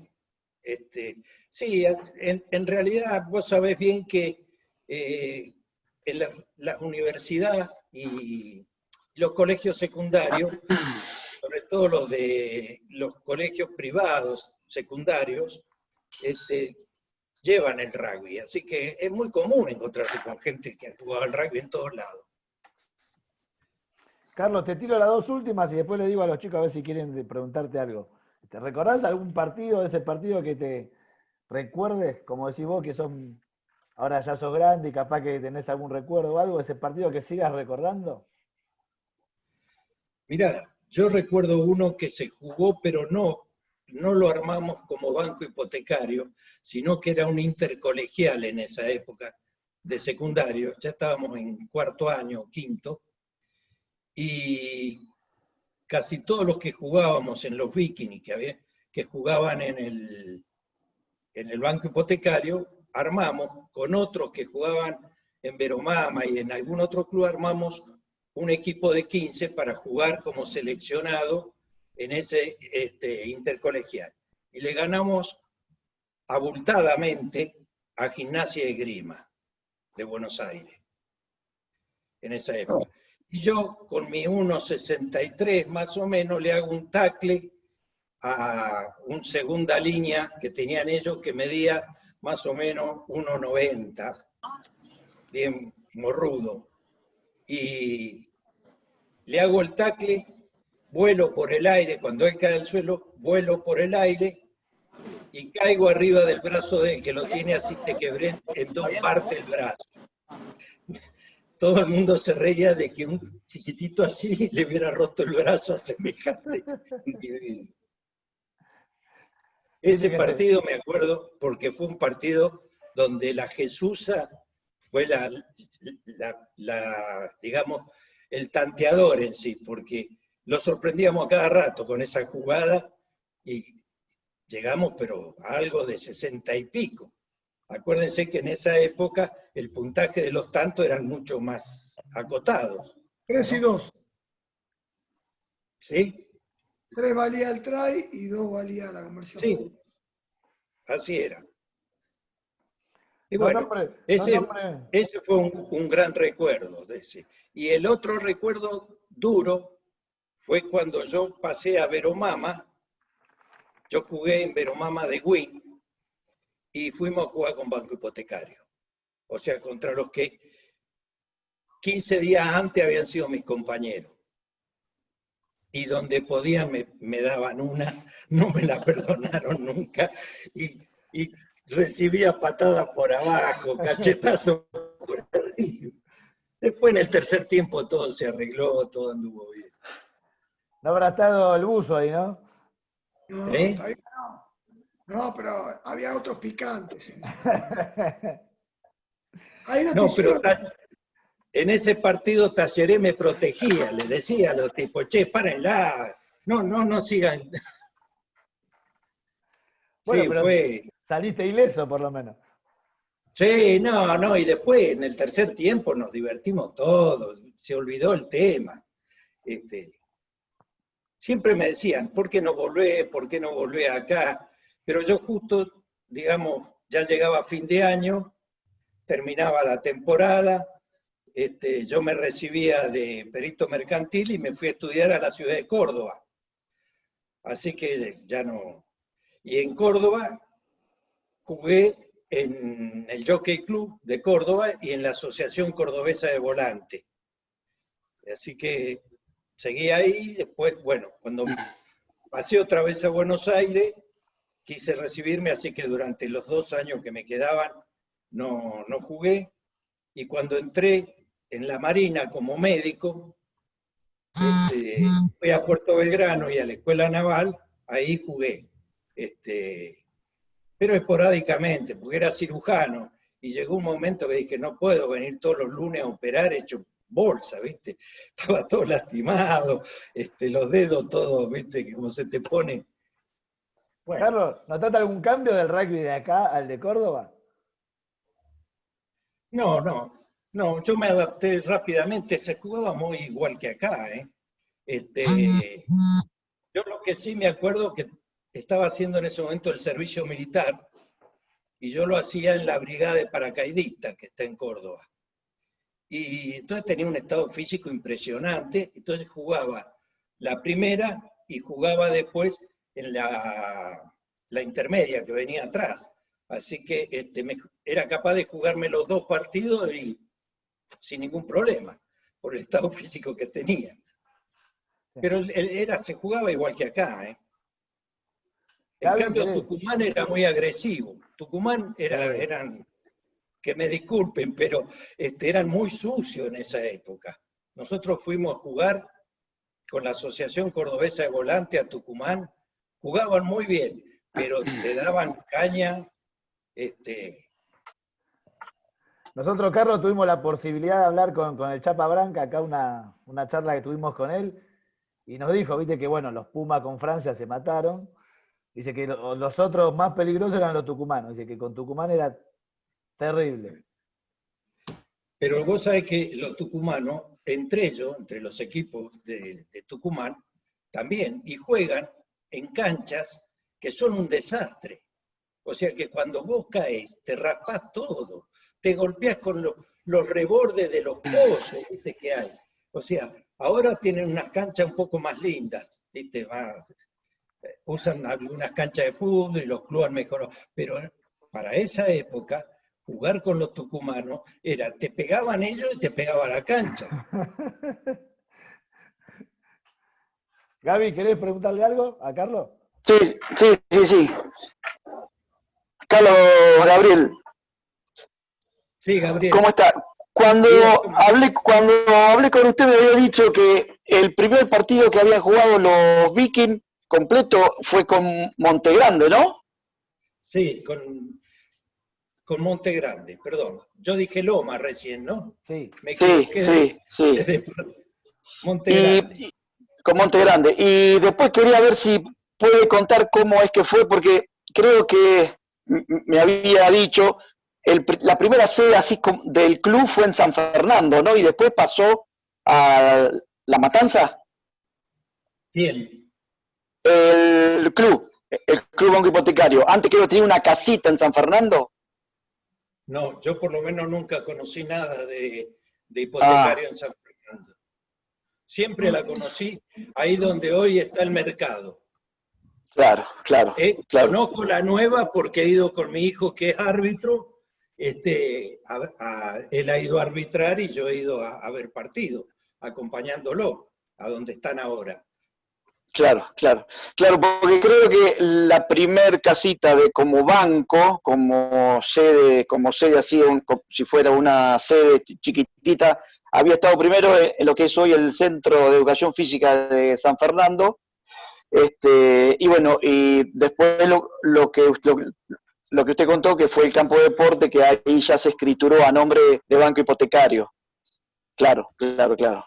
Sí, en realidad vos sabés bien que en las universidades y los colegios secundarios, sobre todo los colegios privados secundarios, llevan el rugby. Así que es muy común encontrarse con gente que ha jugado al rugby en todos lados. Carlos, te tiro las 2 últimas y después le digo a los chicos a ver si quieren preguntarte algo. ¿Te recordás algún partido de ese partido que te recuerdes? Como decís vos, que ahora ya sos grande y capaz que tenés algún recuerdo o algo de ese partido que sigas recordando. Mirá, yo recuerdo uno que se jugó, pero no lo armamos como banco hipotecario, sino que era un intercolegial en esa época de secundario. Ya estábamos en 4º año, 5º, y casi todos los que jugábamos en los Vikings, que jugaban en el banco hipotecario, armamos con otros que jugaban en Veromama y en algún otro club, armamos un equipo de 15 para jugar como seleccionado en ese intercolegial. Y le ganamos abultadamente a Gimnasia y Esgrima de Buenos Aires, en esa época. Y yo, con mi 1,63 más o menos, le hago un tackle a un segunda línea que tenían ellos que medía más o menos 1,90, bien morrudo. Y le hago el tackle, vuelo por el aire, cuando él cae al suelo, vuelo por el aire y caigo arriba del brazo de él, que lo tiene así, te quebré en 2 partes el brazo. Todo el mundo se reía de que un chiquitito así le hubiera roto el brazo a semejante individuo. Ese partido me acuerdo porque fue un partido donde la Jesusa fue digamos, el tanteador en sí, porque lo sorprendíamos a cada rato con esa jugada y llegamos, pero a algo de 60 y pico. Acuérdense que en esa época el puntaje de los tantos eran mucho más acotados. 3 y 2. ¿Sí? 3 valía el try y 2 valía la conversión. Sí, así era. Y No, bueno, nombre, no, ese nombre. fue un gran recuerdo de ese. Y el otro recuerdo duro fue cuando yo pasé a Veromama. Yo jugué en Veromama de Win y fuimos a jugar con Banco Hipotecario. O sea, contra los que 15 días antes habían sido mis compañeros. Y donde podían me daban una, no me la perdonaron nunca. Y recibía patadas por abajo, cachetazos por arriba. Después en el tercer tiempo todo se arregló, todo anduvo bien. No habrá estado el buzo ahí, ¿no? No, ¿Eh? todavía no. No, pero había otros picantes en ese. Ahí no te No, pero hicieron. en ese partido Talleré me protegía, le decía a los tipos, che, párenla, no sigan. Bueno, Sí, pero fue. saliste ileso por lo menos. Sí, no, y después en el tercer tiempo nos divertimos todos, se olvidó el tema. Siempre me decían, ¿por qué no volvés? ¿Por qué no volvés acá? Pero yo justo, digamos, ya llegaba fin de año, terminaba la temporada, yo me recibía de perito mercantil y me fui a estudiar a la ciudad de Córdoba. Así que ya no. Y en Córdoba jugué en el Jockey Club de Córdoba y en la Asociación Cordobesa de Volante. Así que seguí ahí, después, bueno, cuando pasé otra vez a Buenos Aires, quise recibirme, así que durante los 2 años que me quedaban no jugué. Y cuando entré en la Marina como médico, fui a Puerto Belgrano y a la Escuela Naval, ahí jugué. Pero esporádicamente, porque era cirujano, y llegó un momento que dije, no puedo venir todos los lunes a operar hecho bolsa, ¿viste? Estaba todo lastimado, los dedos todos, ¿viste? Que como se te pone. Bueno, Carlos, ¿notaste algún cambio del rugby de acá al de Córdoba? no, yo me adapté rápidamente, se jugaba muy igual que acá, ¿eh? Yo lo que sí me acuerdo que estaba haciendo en ese momento el servicio militar, y yo lo hacía en la brigada de paracaidistas que está en Córdoba. Y entonces tenía un estado físico impresionante, entonces jugaba la primera y jugaba después en la intermedia que venía atrás. Así que era capaz de jugarme los 2 partidos y sin ningún problema, por el estado físico que tenía. Pero se jugaba igual que acá, ¿eh? En Gaby, cambio, ¿querés? Tucumán era muy agresivo. Tucumán eran, que me disculpen, pero eran muy sucios en esa época. Nosotros fuimos a jugar con la Asociación Cordobesa de Volante a Tucumán, jugaban muy bien, pero te daban caña. Nosotros, Carlos, tuvimos la posibilidad de hablar con el Chapa Branca, acá una charla que tuvimos con él, y nos dijo, viste, que bueno, los Pumas con Francia se mataron. Dice que los otros más peligrosos eran los tucumanos. Dice que con Tucumán era terrible. Pero vos sabés que los tucumanos, entre ellos, entre los equipos de Tucumán, también, y juegan en canchas que son un desastre. O sea que cuando vos caes, te raspás todo, te golpeás con los rebordes de los pozos, ¿viste? Que hay. O sea, ahora tienen unas canchas un poco más lindas, ¿viste? Usan algunas canchas de fútbol y los clubes han mejorado, pero para esa época, jugar con los tucumanos era, te pegaban ellos y te pegaba la cancha. Gaby, ¿querés preguntarle algo a Carlos? Sí. Carlos Gabriel, Sí, Gabriel. ¿cómo está? Cuando hablé con usted me había dicho que el primer partido que habían jugado los Vikings completo fue con Monte Grande, ¿no? Sí, con Monte Grande, perdón. Yo dije Loma recién, ¿no? Sí. Me equivoqué. Sí. Monte Grande. Y con Monte Grande. Y después quería ver si puede contar cómo es que fue, porque creo que me había dicho, la primera sede así del club fue en San Fernando, ¿no? Y después pasó a La Matanza. ¿Quién? El club. El Club Banco Hipotecario. Antes creo que tenía una casita en San Fernando. No, yo por lo menos nunca conocí nada de Ah, hipotecario en San Fernando. Siempre la conocí ahí donde hoy está el mercado. claro, claro, claro. Conozco la nueva porque he ido con mi hijo que es árbitro. Él ha ido a arbitrar y yo he ido a ver partido, acompañándolo a donde están ahora. Claro, claro, claro, porque creo que la primer casita de como banco, como sede así, si fuera una sede chiquitita, había estado primero en lo que es hoy el Centro de Educación Física de San Fernando, y bueno, y después lo que usted contó, que fue el campo de deporte, que ahí ya se escrituró a nombre de Banco Hipotecario. Claro, claro, claro.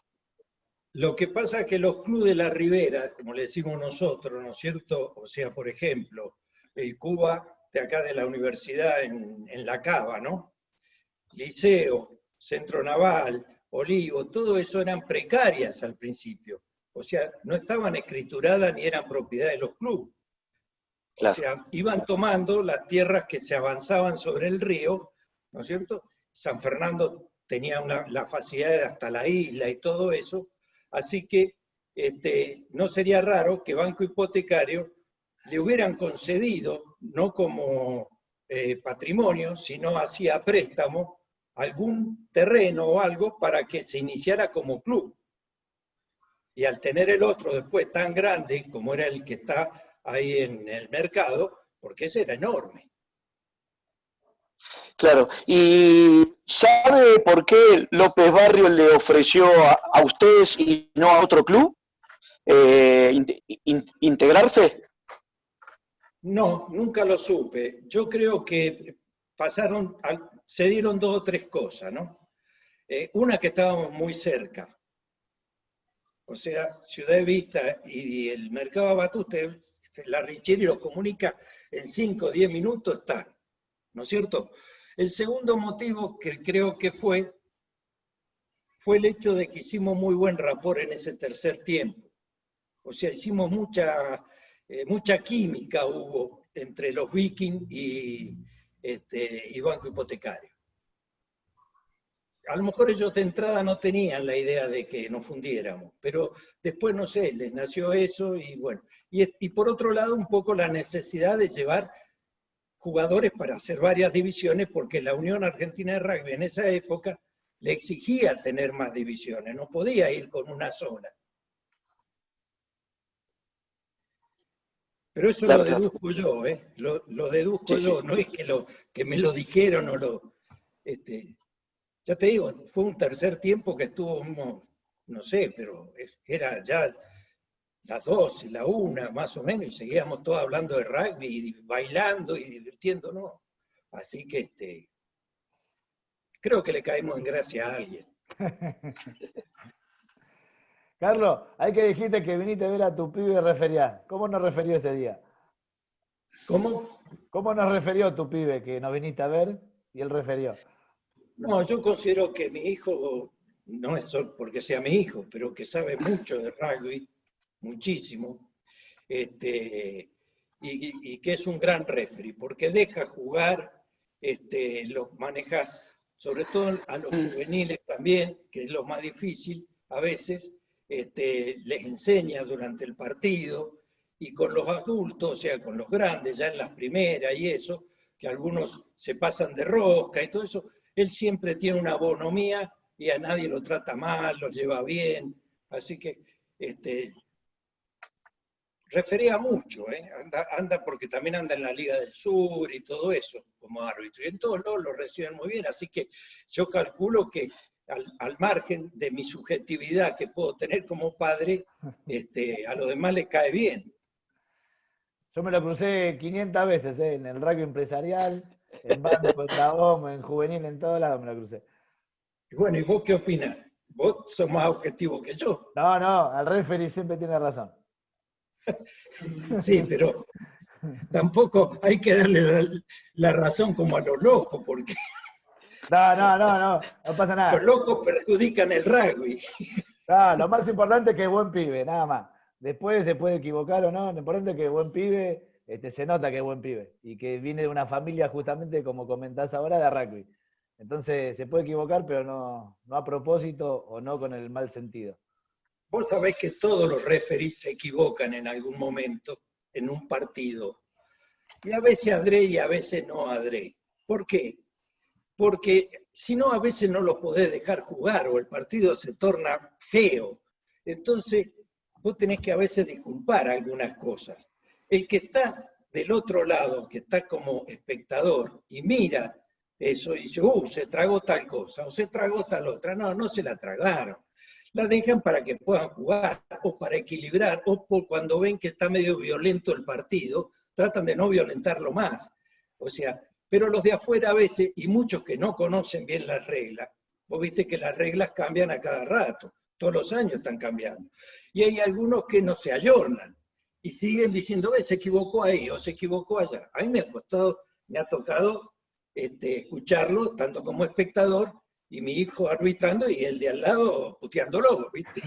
Lo que pasa es que los clubes de la Ribera, como le decimos nosotros, ¿no es cierto? O sea, por ejemplo, el Cuba de acá de la universidad en La Cava, ¿no? Liceo, Centro Naval, Olivo, todo eso eran precarias al principio. O sea, no estaban escrituradas ni eran propiedad de los clubes. Claro. O sea, iban tomando las tierras que se avanzaban sobre el río, ¿no es cierto? San Fernando tenía la facilidad de hasta la isla y todo eso, así que no sería raro que Banco Hipotecario le hubieran concedido, no como patrimonio, sino hacía préstamo, algún terreno o algo para que se iniciara como club. Y al tener el otro después tan grande como era el que está ahí en el mercado, porque ese era enorme. Claro, ¿y sabe por qué López Barrio le ofreció a ustedes y no a otro club integrarse? No, nunca lo supe. Yo creo que se dieron 2 o 3 cosas, ¿no? Una, que estábamos muy cerca. O sea, Ciudad Vista y el Mercado Abatuste, la Richeri los comunica en 5 o 10 minutos están, ¿no es cierto? El segundo motivo que creo que fue el hecho de que hicimos muy buen rapport en ese tercer tiempo. O sea, hicimos mucha química hubo entre los Vikings y Banco Hipotecario. A lo mejor ellos de entrada no tenían la idea de que nos fundiéramos, pero después, no sé, les nació eso y bueno. Y por otro lado, un poco la necesidad de llevar jugadores para hacer varias divisiones, porque la Unión Argentina de Rugby en esa época le exigía tener más divisiones, no podía ir con una sola. Pero eso Claro, lo deduzco yo, ¿eh? Lo deduzco yo, no es que me lo dijeron o lo... ya te digo, fue un tercer tiempo que estuvo, no sé, pero era ya las 12, la 1, más o menos, y seguíamos todos hablando de rugby, y bailando y divirtiéndonos. Así que creo que le caemos en gracia a alguien. Carlos, hay que dijiste que viniste a ver a tu pibe referiar. ¿Cómo nos referió ese día? ¿Cómo? ¿Cómo nos referió tu pibe que nos viniste a ver y él referió? No, yo considero que mi hijo, no es solo porque sea mi hijo, pero que sabe mucho de rugby, muchísimo, y que es un gran referee, porque deja jugar, los maneja, sobre todo a los juveniles también, que es lo más difícil a veces, les enseña durante el partido, y con los adultos, o sea, con los grandes, ya en las primeras y eso, que algunos se pasan de rosca y todo eso, él siempre tiene una bonomía y a nadie lo trata mal, lo lleva bien, así que refería mucho, anda porque también anda en la Liga del Sur y todo eso como árbitro, y en todos lados lo reciben muy bien, así que yo calculo que al margen de mi subjetividad que puedo tener como padre, a los demás les cae bien. Yo me lo crucé 500 veces, en el rugby empresarial, en banco, en Daom, en juvenil, en todos lados me lo crucé. Bueno, ¿y vos qué opinás? Vos sos más objetivo que yo. No, el referee siempre tiene razón. Sí, pero tampoco hay que darle la razón como a los locos, porque No pasa nada. los locos perjudican el rugby. No, lo más importante es que es buen pibe, nada más. Después se puede equivocar o no, lo importante es que es buen pibe, se nota que es buen pibe y que viene de una familia justamente, como comentás ahora, de rugby. Entonces se puede equivocar, pero no a propósito o no con el mal sentido. Vos sabés que todos los referees se equivocan en algún momento en un partido. Y a veces adré y a veces no adré. ¿Por qué? Porque si no, a veces no lo podés dejar jugar o el partido se torna feo. Entonces, vos tenés que a veces disculpar algunas cosas. El que está del otro lado, que está como espectador y mira eso y dice, se tragó tal cosa o se tragó tal otra. No, no se la tragaron. La dejan para que puedan jugar o para equilibrar o por cuando ven que está medio violento el partido, tratan de no violentarlo más. O sea, pero los de afuera a veces, y muchos que no conocen bien las reglas, vos viste que las reglas cambian a cada rato, todos los años están cambiando. Y hay algunos que no se ayornan y siguen diciendo, se equivocó ahí o se equivocó allá. A mí me ha tocado escucharlo, tanto como espectador, y mi hijo arbitrando y el de al lado puteándolo, ¿viste?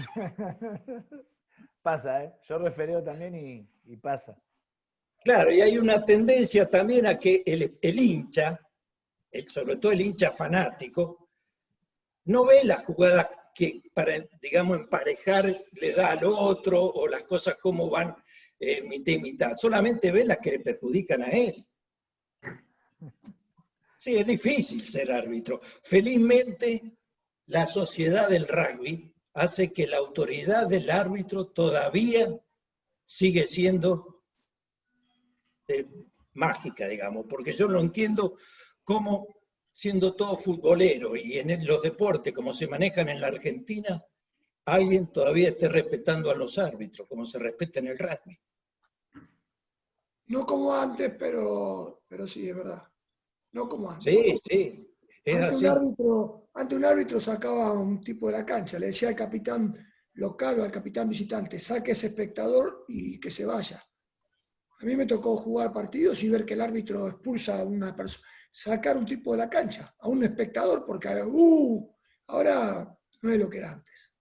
Pasa, yo refereo también y pasa. Claro, y hay una tendencia también a que el hincha, sobre todo el hincha fanático, no ve las jugadas que para, digamos, emparejar le da al otro o las cosas cómo van mitad y mitad. Solamente ve las que le perjudican a él. Sí, es difícil ser árbitro. Felizmente, la sociedad del rugby hace que la autoridad del árbitro todavía sigue siendo mágica, digamos, porque yo no entiendo cómo, siendo todo futbolero y en los deportes como se manejan en la Argentina, alguien todavía esté respetando a los árbitros, como se respeta en el rugby. No como antes, pero sí, es verdad. No como antes. Sí, sí, es así. Antes un árbitro sacaba a un tipo de la cancha, le decía al capitán local o al capitán visitante, saque a ese espectador y que se vaya. A mí me tocó jugar partidos y ver que el árbitro expulsa a una persona, sacar un tipo de la cancha, a un espectador, porque ahora no es lo que era antes.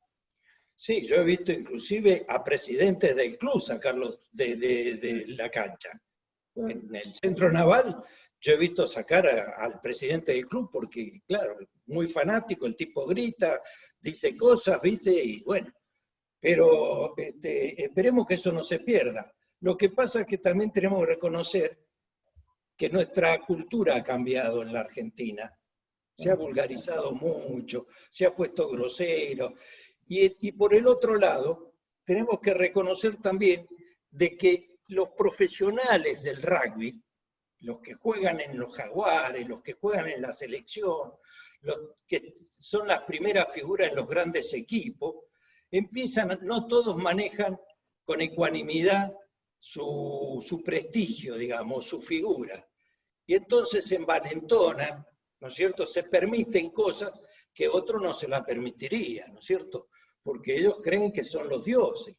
Sí, yo he visto inclusive a presidentes del club sacarlos de la cancha. En el centro naval yo he visto sacar al presidente del club porque, claro, muy fanático, el tipo grita, dice cosas, ¿viste? Y bueno, pero esperemos que eso no se pierda. Lo que pasa es que también tenemos que reconocer que nuestra cultura ha cambiado en la Argentina. Se ha vulgarizado mucho, se ha puesto grosero. Y por el otro lado, tenemos que reconocer también de que los profesionales del rugby, los que juegan en los Jaguares, los que juegan en la selección, los que son las primeras figuras en los grandes equipos, no todos manejan con ecuanimidad su prestigio, digamos, su figura. Y entonces se envalentonan, ¿no es cierto? Se permiten cosas que otro no se la permitiría, ¿no es cierto? Porque ellos creen que son los dioses.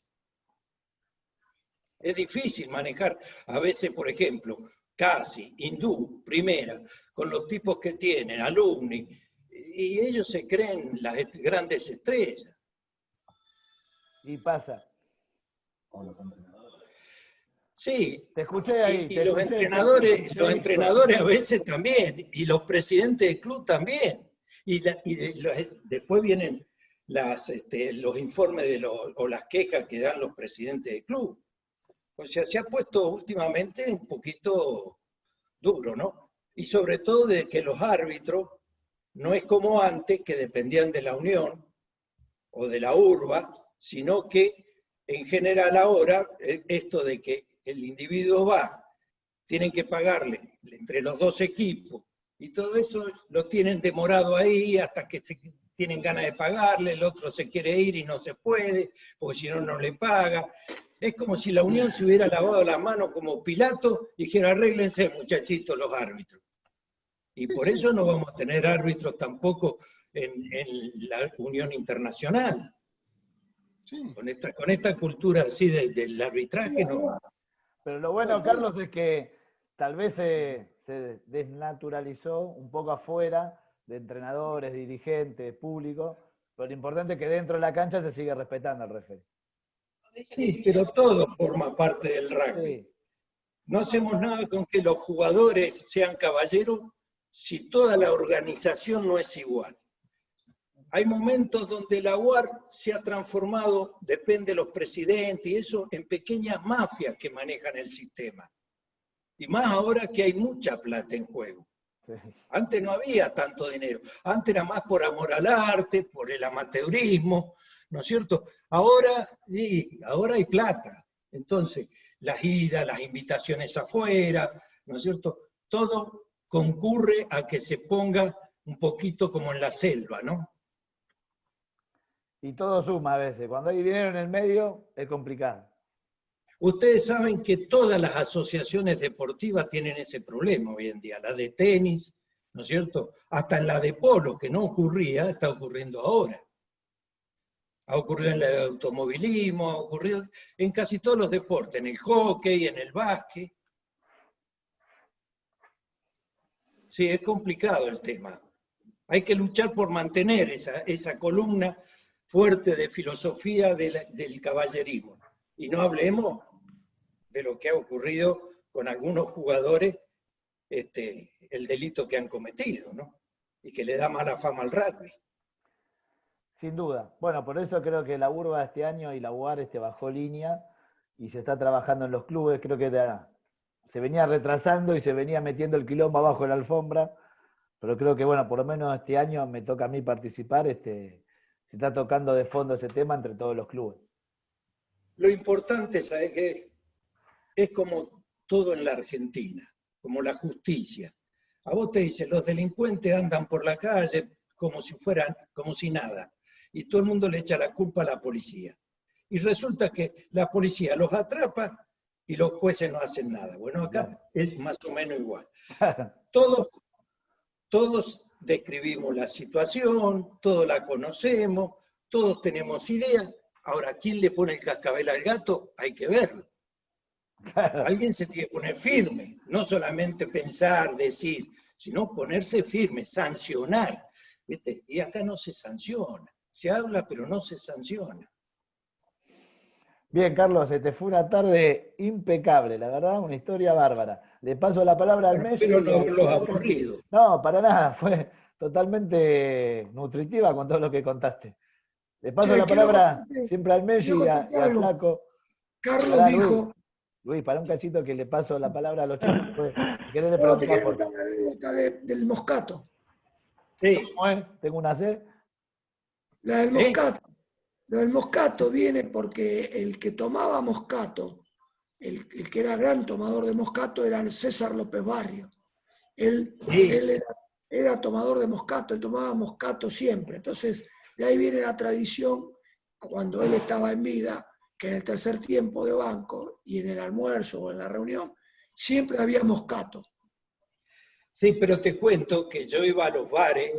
Es difícil manejar, a veces, por ejemplo, Casi, Hindú, Primera, con los tipos que tienen, alumni, y ellos se creen las grandes estrellas. Y pasa. Sí, te escuché ahí. Y los entrenadores a veces también, y los presidentes del club también. Y después vienen los informes o las quejas que dan los presidentes del club. O sea, se ha puesto últimamente un poquito duro, ¿no? Y sobre todo de que los árbitros no es como antes, que dependían de la Unión o de la URBA, sino que en general ahora esto de que el individuo va, tienen que pagarle entre los dos equipos, y todo eso lo tienen demorado ahí hasta que tienen ganas de pagarle, el otro se quiere ir y no se puede, porque si no, no le paga. Es como si la Unión se hubiera lavado las manos como Pilato y dijera, arréglense, muchachitos, los árbitros. Y por eso no vamos a tener árbitros tampoco en la Unión Internacional. Sí. Con esta cultura así del arbitraje, no. Pero lo bueno, Carlos, es que tal vez se desnaturalizó un poco afuera de entrenadores, dirigentes, público, pero lo importante es que dentro de la cancha se sigue respetando al referee. Sí, pero todo forma parte del rugby. Sí. No hacemos nada con que los jugadores sean caballeros si toda la organización no es igual. Hay momentos donde la UAR se ha transformado, depende de los presidentes y eso, en pequeñas mafias que manejan el sistema. Y más ahora que hay mucha plata en juego. Sí. Antes no había tanto dinero. Antes era más por amor al arte, por el amateurismo, ¿no es cierto? Ahora, sí, ahora hay plata. Entonces, las idas, las invitaciones afuera, ¿no es cierto? Todo concurre a que se ponga un poquito como en la selva, ¿no? Y todo suma a veces. Cuando hay dinero en el medio, es complicado. Ustedes saben que todas las asociaciones deportivas tienen ese problema hoy en día. La de tenis, ¿no es cierto? Hasta en la de polo, que no ocurría, está ocurriendo ahora. Ha ocurrido en el automovilismo, ha ocurrido en casi todos los deportes, en el hockey, en el básquet. Sí, es complicado el tema. Hay que luchar por mantener esa columna fuerte de filosofía del caballerismo. Y no hablemos de lo que ha ocurrido con algunos jugadores, el delito que han cometido, ¿no? Y que le da mala fama al rugby. Sin duda. Bueno, por eso creo que la Urba este año y la UAR bajó línea y se está trabajando en los clubes. Creo que se venía retrasando y se venía metiendo el quilombo abajo de la alfombra, pero creo que, bueno, por lo menos este año me toca a mí participar. Se está tocando de fondo ese tema entre todos los clubes. Lo importante, ¿sabes qué? Es como todo en la Argentina, como la justicia. A vos te dicen, los delincuentes andan por la calle como si nada. Y todo el mundo le echa la culpa a la policía. Y resulta que la policía los atrapa y los jueces no hacen nada. Bueno, acá es más o menos igual. Todos describimos la situación, todos la conocemos, todos tenemos idea. Ahora, ¿quién le pone el cascabel al gato? Hay que verlo. Alguien se tiene que poner firme, no solamente pensar, decir, sino ponerse firme, sancionar. ¿Viste? Y acá no se sanciona. Se habla, pero no se sanciona. Bien, Carlos, te fue una tarde impecable, la verdad, una historia bárbara. Le paso la palabra al Messi. Pero no los aburridos. No, para nada, fue totalmente nutritiva con todo lo que contaste. Le paso la palabra siempre al Messi y al Flaco. Carlos dijo... Luis, para un cachito que le paso la palabra a los chicos. No, te quiero contar una anécdota del Moscato. Sí. ¿Cómo es? Tengo una C. La del Moscato. Lo del Moscato viene porque el que tomaba Moscato, el que era gran tomador de Moscato, era el César López Barrio. Él era tomador de Moscato, él tomaba Moscato siempre. Entonces, de ahí viene la tradición, cuando él estaba en vida, que en el tercer tiempo de banco y en el almuerzo o en la reunión, siempre había Moscato. Sí, pero te cuento que yo iba a los bares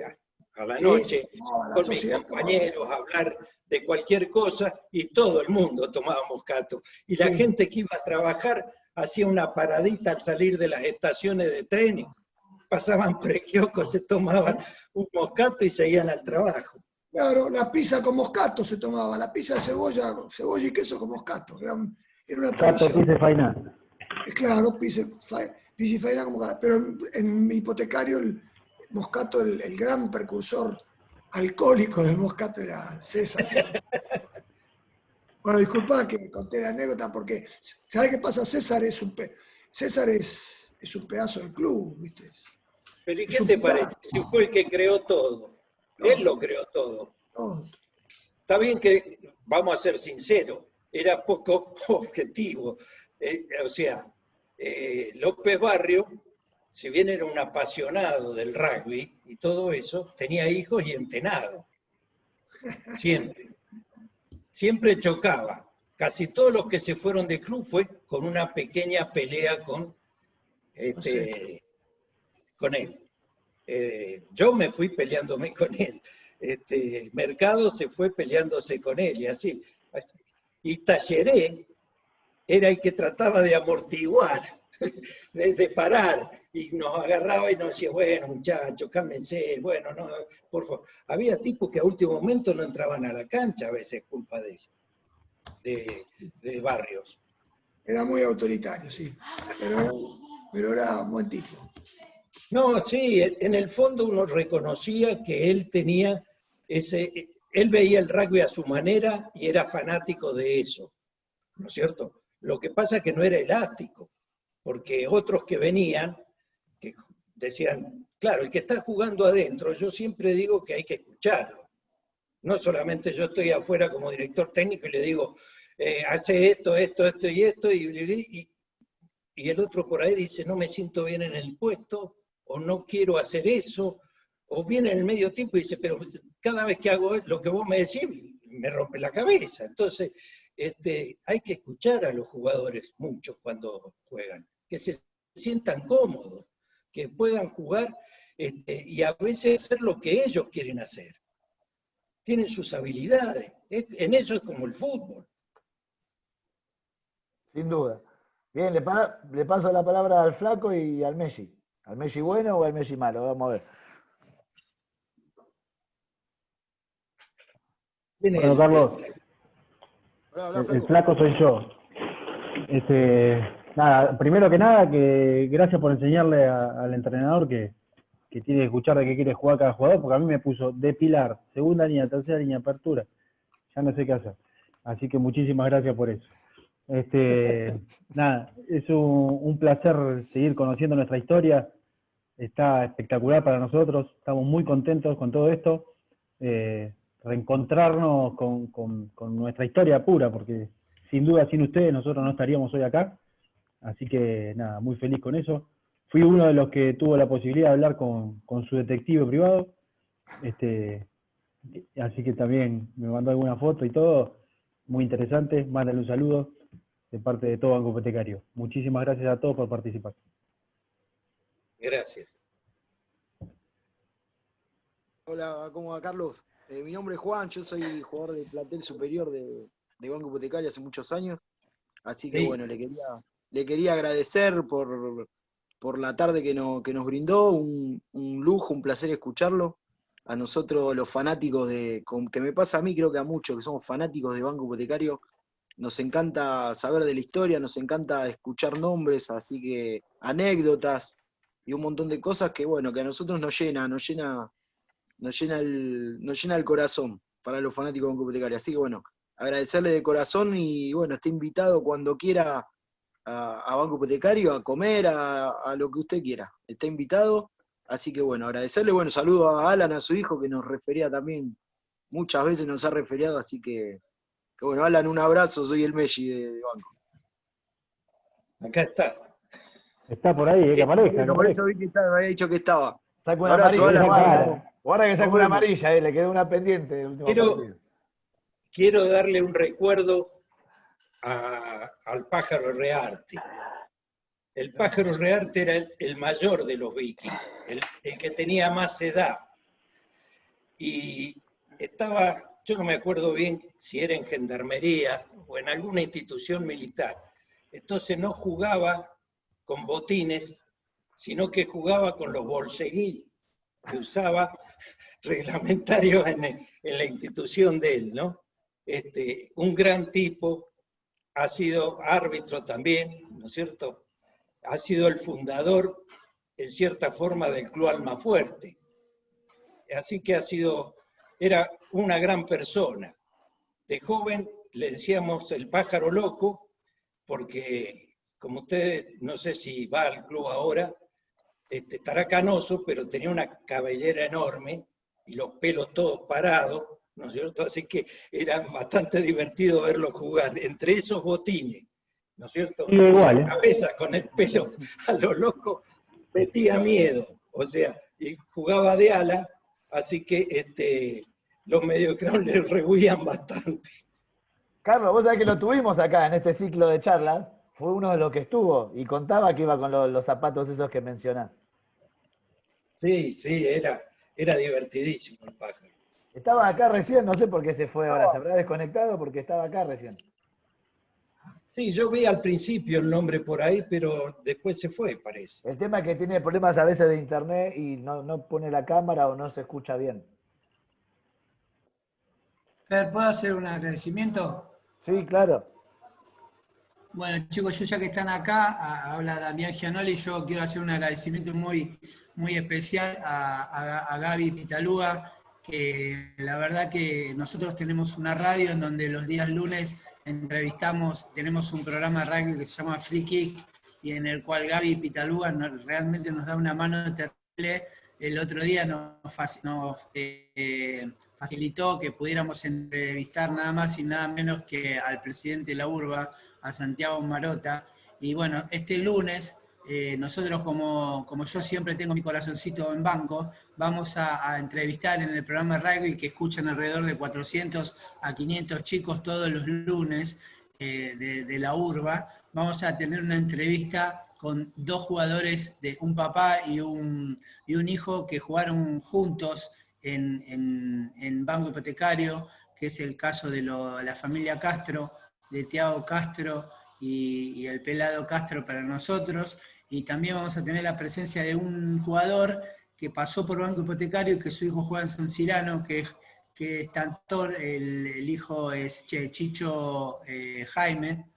a la noche con mis compañeros a hablar de cualquier cosa y todo el mundo tomaba Moscato. Y la gente que iba a trabajar hacía una paradita al salir de las estaciones de tren, pasaban por el kiosco, se tomaban un Moscato y seguían al trabajo. Claro, la pizza con Moscato se tomaba, la pizza de cebolla y queso con Moscato. Era una tradición. Pizza y faina. Claro, pizza y faina con Moscato. Pero en mi hipotecario, el Moscato, el gran precursor alcohólico del Moscato era César. Bueno, disculpa que conté la anécdota porque, ¿sabes qué pasa? César es un pedazo del club, ¿viste? Pero ¿y qué te parece? Si fue el que creó todo. Él lo creó todo. Está bien que, vamos a ser sinceros, era poco objetivo. López Barrio, si bien era un apasionado del rugby y todo eso, tenía hijos y entenado. Siempre. Siempre chocaba. Casi todos los que se fueron del club fue con una pequeña pelea con él. Yo me fui peleándome con él. Mercado se fue peleándose con él y así. Y Talleré era el que trataba de amortiguar, de parar, y nos agarraba y nos decía, bueno, muchachos, cálmense, bueno, no, por favor. Había tipos que a último momento no entraban a la cancha, a veces culpa de Barrios. Era muy autoritario, sí. Pero era un buen tipo. No, sí, en el fondo uno reconocía que él tenía él veía el rugby a su manera y era fanático de eso, ¿no es cierto? Lo que pasa es que no era elástico, porque otros que venían, que decían, claro, el que está jugando adentro, yo siempre digo que hay que escucharlo. No solamente yo estoy afuera como director técnico y le digo, hace esto, esto, esto y esto, y el otro por ahí dice, no me siento bien en el puesto, o no quiero hacer eso, o viene en el medio tiempo y dice, pero cada vez que hago lo que vos me decís, me rompe la cabeza. Entonces, hay que escuchar a los jugadores mucho cuando juegan, que se sientan cómodos, que puedan jugar y a veces hacer lo que ellos quieren hacer. Tienen sus habilidades, en eso es como el fútbol. Sin duda. Bien, le paso la palabra al Flaco y al Messi. ¿Al Messi bueno o al Messi malo? Vamos a ver. Bueno, Carlos, el flaco soy yo. Nada, primero que nada, que gracias por enseñarle al entrenador que tiene que escuchar de qué quiere jugar cada jugador, porque a mí me puso de pilar, segunda línea, tercera línea, apertura. Ya no sé qué hacer. Así que muchísimas gracias por eso. Nada, es un placer seguir conociendo nuestra historia. Está espectacular para nosotros. Estamos muy contentos con todo esto. Reencontrarnos con nuestra historia pura, porque sin duda sin ustedes nosotros no estaríamos hoy acá. Así que nada, muy feliz con eso. Fui uno de los que tuvo la posibilidad de hablar con su detective privado. Así que también me mandó alguna foto y todo. Muy interesante. Mándale un saludo de parte de todo Banco Hipotecario. Muchísimas gracias a todos por participar. Gracias. Hola, ¿cómo va, Carlos? Mi nombre es Juan, yo soy jugador del plantel superior de Banco Hipotecario hace muchos años. Así que Sí. bueno, le quería agradecer por la tarde que nos brindó, un lujo, un placer escucharlo. A nosotros los fanáticos que me pasa a mí, creo que a muchos que somos fanáticos de Banco Hipotecario, nos encanta saber de la historia, nos encanta escuchar nombres, así que anécdotas y un montón de cosas que bueno, que a nosotros nos llena el corazón para los fanáticos de Banco Hipotecario. Así que bueno, agradecerle de corazón y bueno, está invitado cuando quiera a Banco Hipotecario a comer, a lo que usted quiera. Está invitado. Así que bueno, agradecerle, bueno, saludo a Alan, a su hijo, que nos refería también, muchas veces nos ha referiado, así que bueno, Alan, un abrazo, soy el Messi de Banco. Acá está. Está por ahí, que aparezca. Por eso vi que me había dicho que estaba. Saca una Abrazo, amarilla, Alan. guarda que saca Nos una vemos. amarilla, le quedó una pendiente del último partido. Quiero darle un recuerdo al pájaro Rearte. El pájaro Rearte era el mayor de los vikingos, el que tenía más edad. Y estaba, yo no me acuerdo bien si era en gendarmería o en alguna institución militar. Entonces no jugaba con botines, sino que jugaba con los bolseguí que usaba reglamentarios en la institución de él, ¿no? Un gran tipo, ha sido árbitro también, ¿no es cierto? Ha sido el fundador, en cierta forma, del Club Almafuerte. Así que era una gran persona. De joven le decíamos el pájaro loco, porque como ustedes, no sé si va al club ahora, estará canoso, pero tenía una cabellera enorme y los pelos todos parados, ¿no es cierto? Así que era bastante divertido verlo jugar, entre esos botines, ¿no es cierto? Sí, igual, Y la cabeza con el pelo a lo loco, metía miedo, o sea, y jugaba de ala, así que los mediocrones le rehuían bastante. Carlos, vos sabés que lo tuvimos acá en este ciclo de charlas, fue uno de los que estuvo y contaba que iba con los zapatos esos que mencionás. Sí, era divertidísimo el pájaro. Estaba acá recién, no sé por qué se fue ahora, se habrá desconectado porque estaba acá recién. Sí, yo vi al principio el nombre por ahí, pero después se fue, parece. El tema es que tiene problemas a veces de internet y no pone la cámara o no se escucha bien. Fer, ¿puedo hacer un agradecimiento? Sí, claro. Bueno, chicos, yo ya que están acá, habla Damián Gianoli, yo quiero hacer un agradecimiento muy, muy especial a Gaby Pitalúa, que la verdad que nosotros tenemos una radio en donde los días lunes entrevistamos, tenemos un programa de rugby que se llama Free Kick, y en el cual Gaby Pitalúa realmente nos da una mano terrible. El otro día nos facilitó que pudiéramos entrevistar nada más y nada menos que al presidente de la URBA, a Santiago Marota. Y bueno, este lunes, nosotros como yo siempre tengo mi corazoncito en banco, vamos a entrevistar en el programa de rugby que escuchan alrededor de 400 a 500 chicos todos los lunes de la URBA. Vamos a tener una entrevista con 2 jugadores, un papá y un hijo que jugaron juntos en Banco Hipotecario, que es el caso de la familia Castro, de Thiago Castro y el pelado Castro para nosotros. Y también vamos a tener la presencia de un jugador que pasó por Banco Hipotecario y que su hijo juega en San Cirano, que es Tantor, el hijo es Chicho Jaime,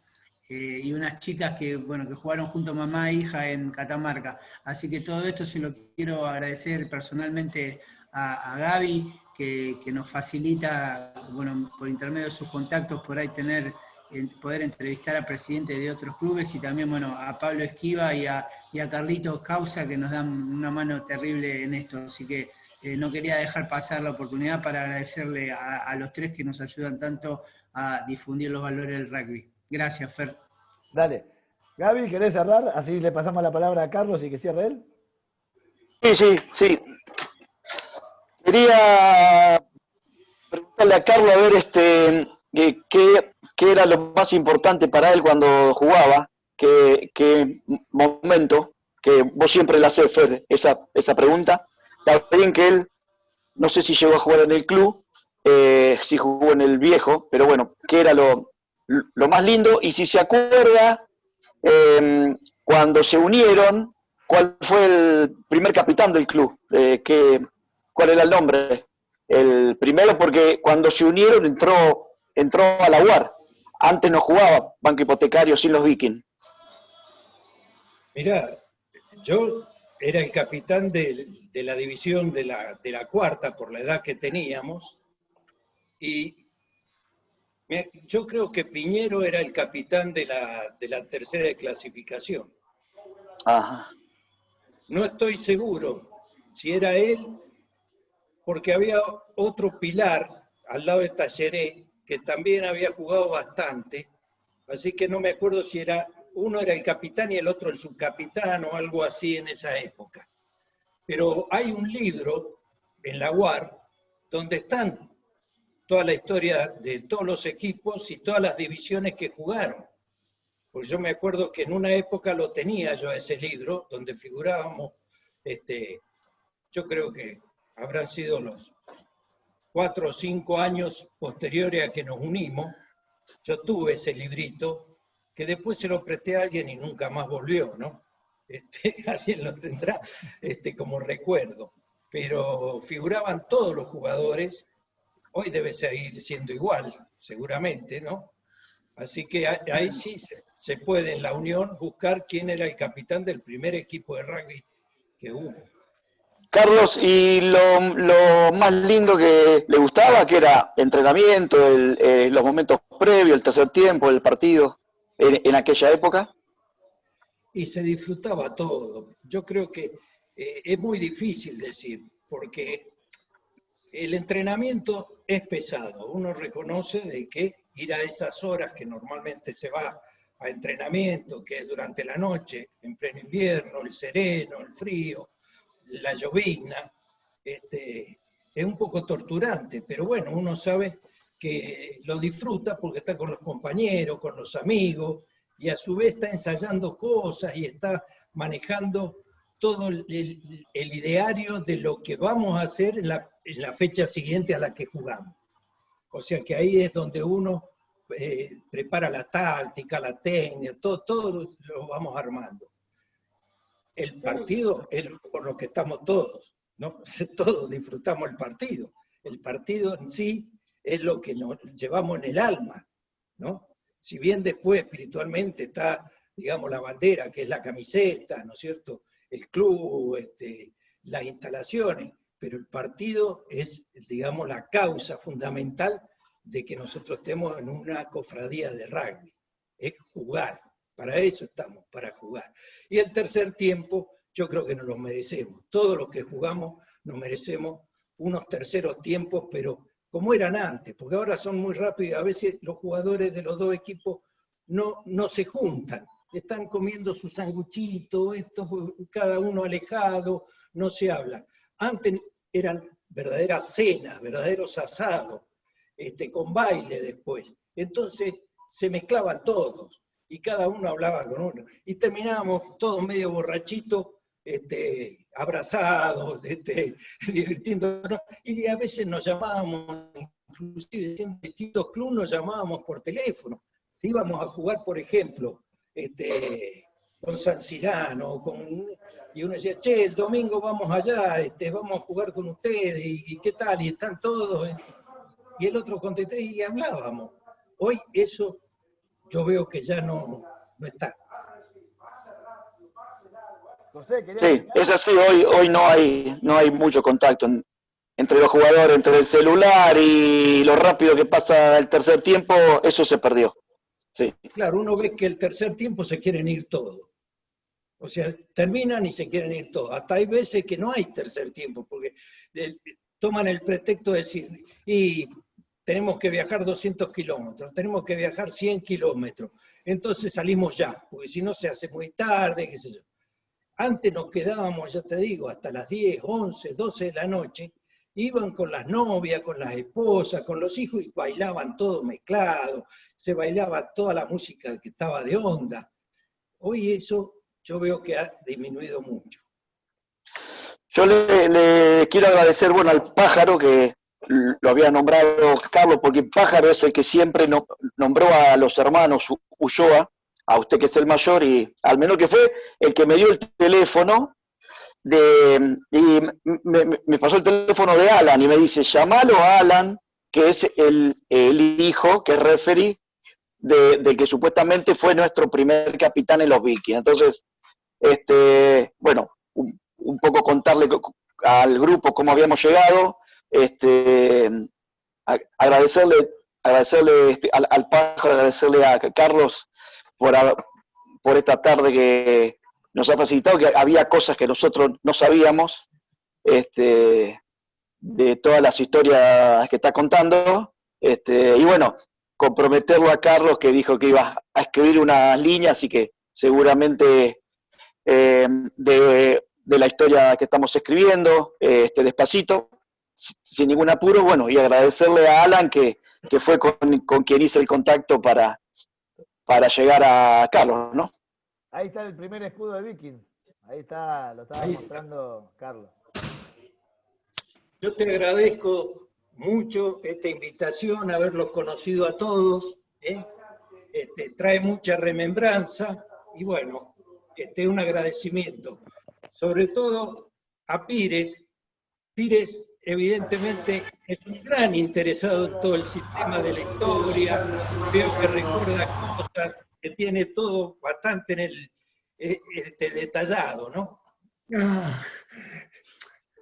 y unas chicas que jugaron junto a mamá e hija en Catamarca. Así que todo esto se lo quiero agradecer personalmente a Gaby, que nos facilita, por intermedio de sus contactos, por ahí poder entrevistar a presidentes de otros clubes, y también a Pablo Esquiva y a Carlitos Causa, que nos dan una mano terrible en esto. Así que no quería dejar pasar la oportunidad para agradecerle a los 3 que nos ayudan tanto a difundir los valores del rugby. Gracias, Fer. Dale. Gaby, ¿querés cerrar? Así le pasamos la palabra a Carlos y que cierre él. Sí. Quería preguntarle a Carlos a ver qué era lo más importante para él cuando jugaba, qué momento, que vos siempre le haces, Fer, esa pregunta. Está bien que él, no sé si llegó a jugar en el club, si jugó en el viejo, pero bueno, qué era lo más lindo, y si se acuerda, cuando se unieron, ¿cuál fue el primer capitán del club? ¿Cuál era el nombre? El primero, porque cuando se unieron entró a la UAR. Antes no jugaba Banco Hipotecario sin los Vikings. Mirá, yo era el capitán de la división de la cuarta por la edad que teníamos, y yo creo que Piñero era el capitán de la tercera de clasificación. Ajá. No estoy seguro si era él, porque había otro pilar al lado de Talleré que también había jugado bastante, así que no me acuerdo si uno era el capitán y el otro el subcapitán o algo así en esa época. Pero hay un libro en la UAR donde están toda la historia de todos los equipos y todas las divisiones que jugaron. Pues yo me acuerdo que en una época lo tenía yo ese libro, donde figurábamos, yo creo que habrán sido los 4 o 5 años posteriores a que nos unimos. Yo tuve ese librito, que después se lo presté a alguien y nunca más volvió, ¿no? Alguien lo tendrá como recuerdo. Pero figuraban todos los jugadores. Hoy debe seguir siendo igual, seguramente, ¿no? Así que ahí sí se puede en la Unión buscar quién era el capitán del primer equipo de rugby que hubo. Carlos, y lo más lindo que le gustaba, que era entrenamiento, los momentos previos, el tercer tiempo, el partido, en aquella época. Y se disfrutaba todo. Yo creo que es muy difícil decir, porque el entrenamiento es pesado. Uno reconoce de que ir a esas horas que normalmente se va a entrenamiento, que es durante la noche, en pleno invierno, el sereno, el frío, la llovizna, es un poco torturante, pero bueno, uno sabe que lo disfruta porque está con los compañeros, con los amigos, y a su vez está ensayando cosas y está manejando todo el ideario de lo que vamos a hacer en la fecha siguiente a la que jugamos. O sea que ahí es donde uno prepara la táctica, la técnica, todo lo vamos armando. El partido es por lo que estamos todos, ¿no? Todos disfrutamos el partido. El partido en sí es lo que nos llevamos en el alma, ¿no? si bien después espiritualmente está, digamos, la bandera, que es la camiseta, ¿no es cierto?, el club, las instalaciones, pero el partido es, digamos, la causa fundamental de que nosotros estemos en una cofradía de rugby, es jugar, para eso estamos, para jugar. Y el tercer tiempo, yo creo que nos lo merecemos, todos los que jugamos nos merecemos unos terceros tiempos, pero como eran antes, porque ahora son muy rápidos y a veces los jugadores de los dos equipos no se juntan, están comiendo su sanguchito, cada uno alejado, no se habla. Antes eran verdaderas cenas, verdaderos asados, con baile después. Entonces se mezclaban todos y cada uno hablaba con uno. Y terminábamos todos medio borrachitos, abrazados, divirtiéndonos. Y a veces nos llamábamos, inclusive en distintos clubes nos llamábamos por teléfono. Íbamos a jugar, por ejemplo, con San Cirano, y uno decía, che, el domingo vamos allá, vamos a jugar con ustedes, y qué tal, y están todos, y el otro contestó, y hablábamos. Hoy eso yo veo que ya no está. José, Sí, es así, hoy no hay mucho contacto entre los jugadores, entre el celular y lo rápido que pasa el tercer tiempo, eso se perdió. Sí. Claro, uno ve que el tercer tiempo se quieren ir todos. O sea, terminan y se quieren ir todos. Hasta hay veces que no hay tercer tiempo, porque toman el pretexto de decir, y tenemos que viajar 200 kilómetros, tenemos que viajar 100 kilómetros, entonces salimos ya, porque si no se hace muy tarde, qué sé yo. Antes nos quedábamos, ya te digo, hasta las 10, 11, 12 de la noche, iban con las novias, con las esposas, con los hijos y bailaban todo mezclado, se bailaba toda la música que estaba de onda. Hoy eso yo veo que ha disminuido mucho. Yo le quiero agradecer, bueno, al Pájaro, que lo había nombrado Carlos, porque Pájaro es el que siempre nombró a los hermanos Ulloa, a usted que es el mayor, y al menor que fue el que me dio el teléfono, y me pasó el teléfono de Alan, y me dice, llamalo a Alan, que es el hijo, que es referee, del que supuestamente fue nuestro primer capitán en los Vikings. Entonces, bueno, un poco contarle al grupo cómo habíamos llegado, agradecerle al Pájaro, agradecerle a Carlos por esta tarde que nos ha facilitado, que había cosas que nosotros no sabíamos, de todas las historias que está contando, y bueno, comprometerlo a Carlos, que dijo que iba a escribir unas líneas y que seguramente de la historia que estamos escribiendo, despacito, sin ningún apuro, bueno, y agradecerle a Alan que fue con quien hice el contacto para llegar a Carlos, ¿no? Ahí está el primer escudo de Vikings. Ahí está, lo estaba mostrando Carlos. Yo te agradezco mucho esta invitación, haberlos conocido a todos, trae mucha remembranza y bueno, un agradecimiento, sobre todo a Pires. Pires evidentemente es un gran interesado en todo el sistema de la historia, veo que recuerda cosas, que tiene todo bastante en detallado, ¿no?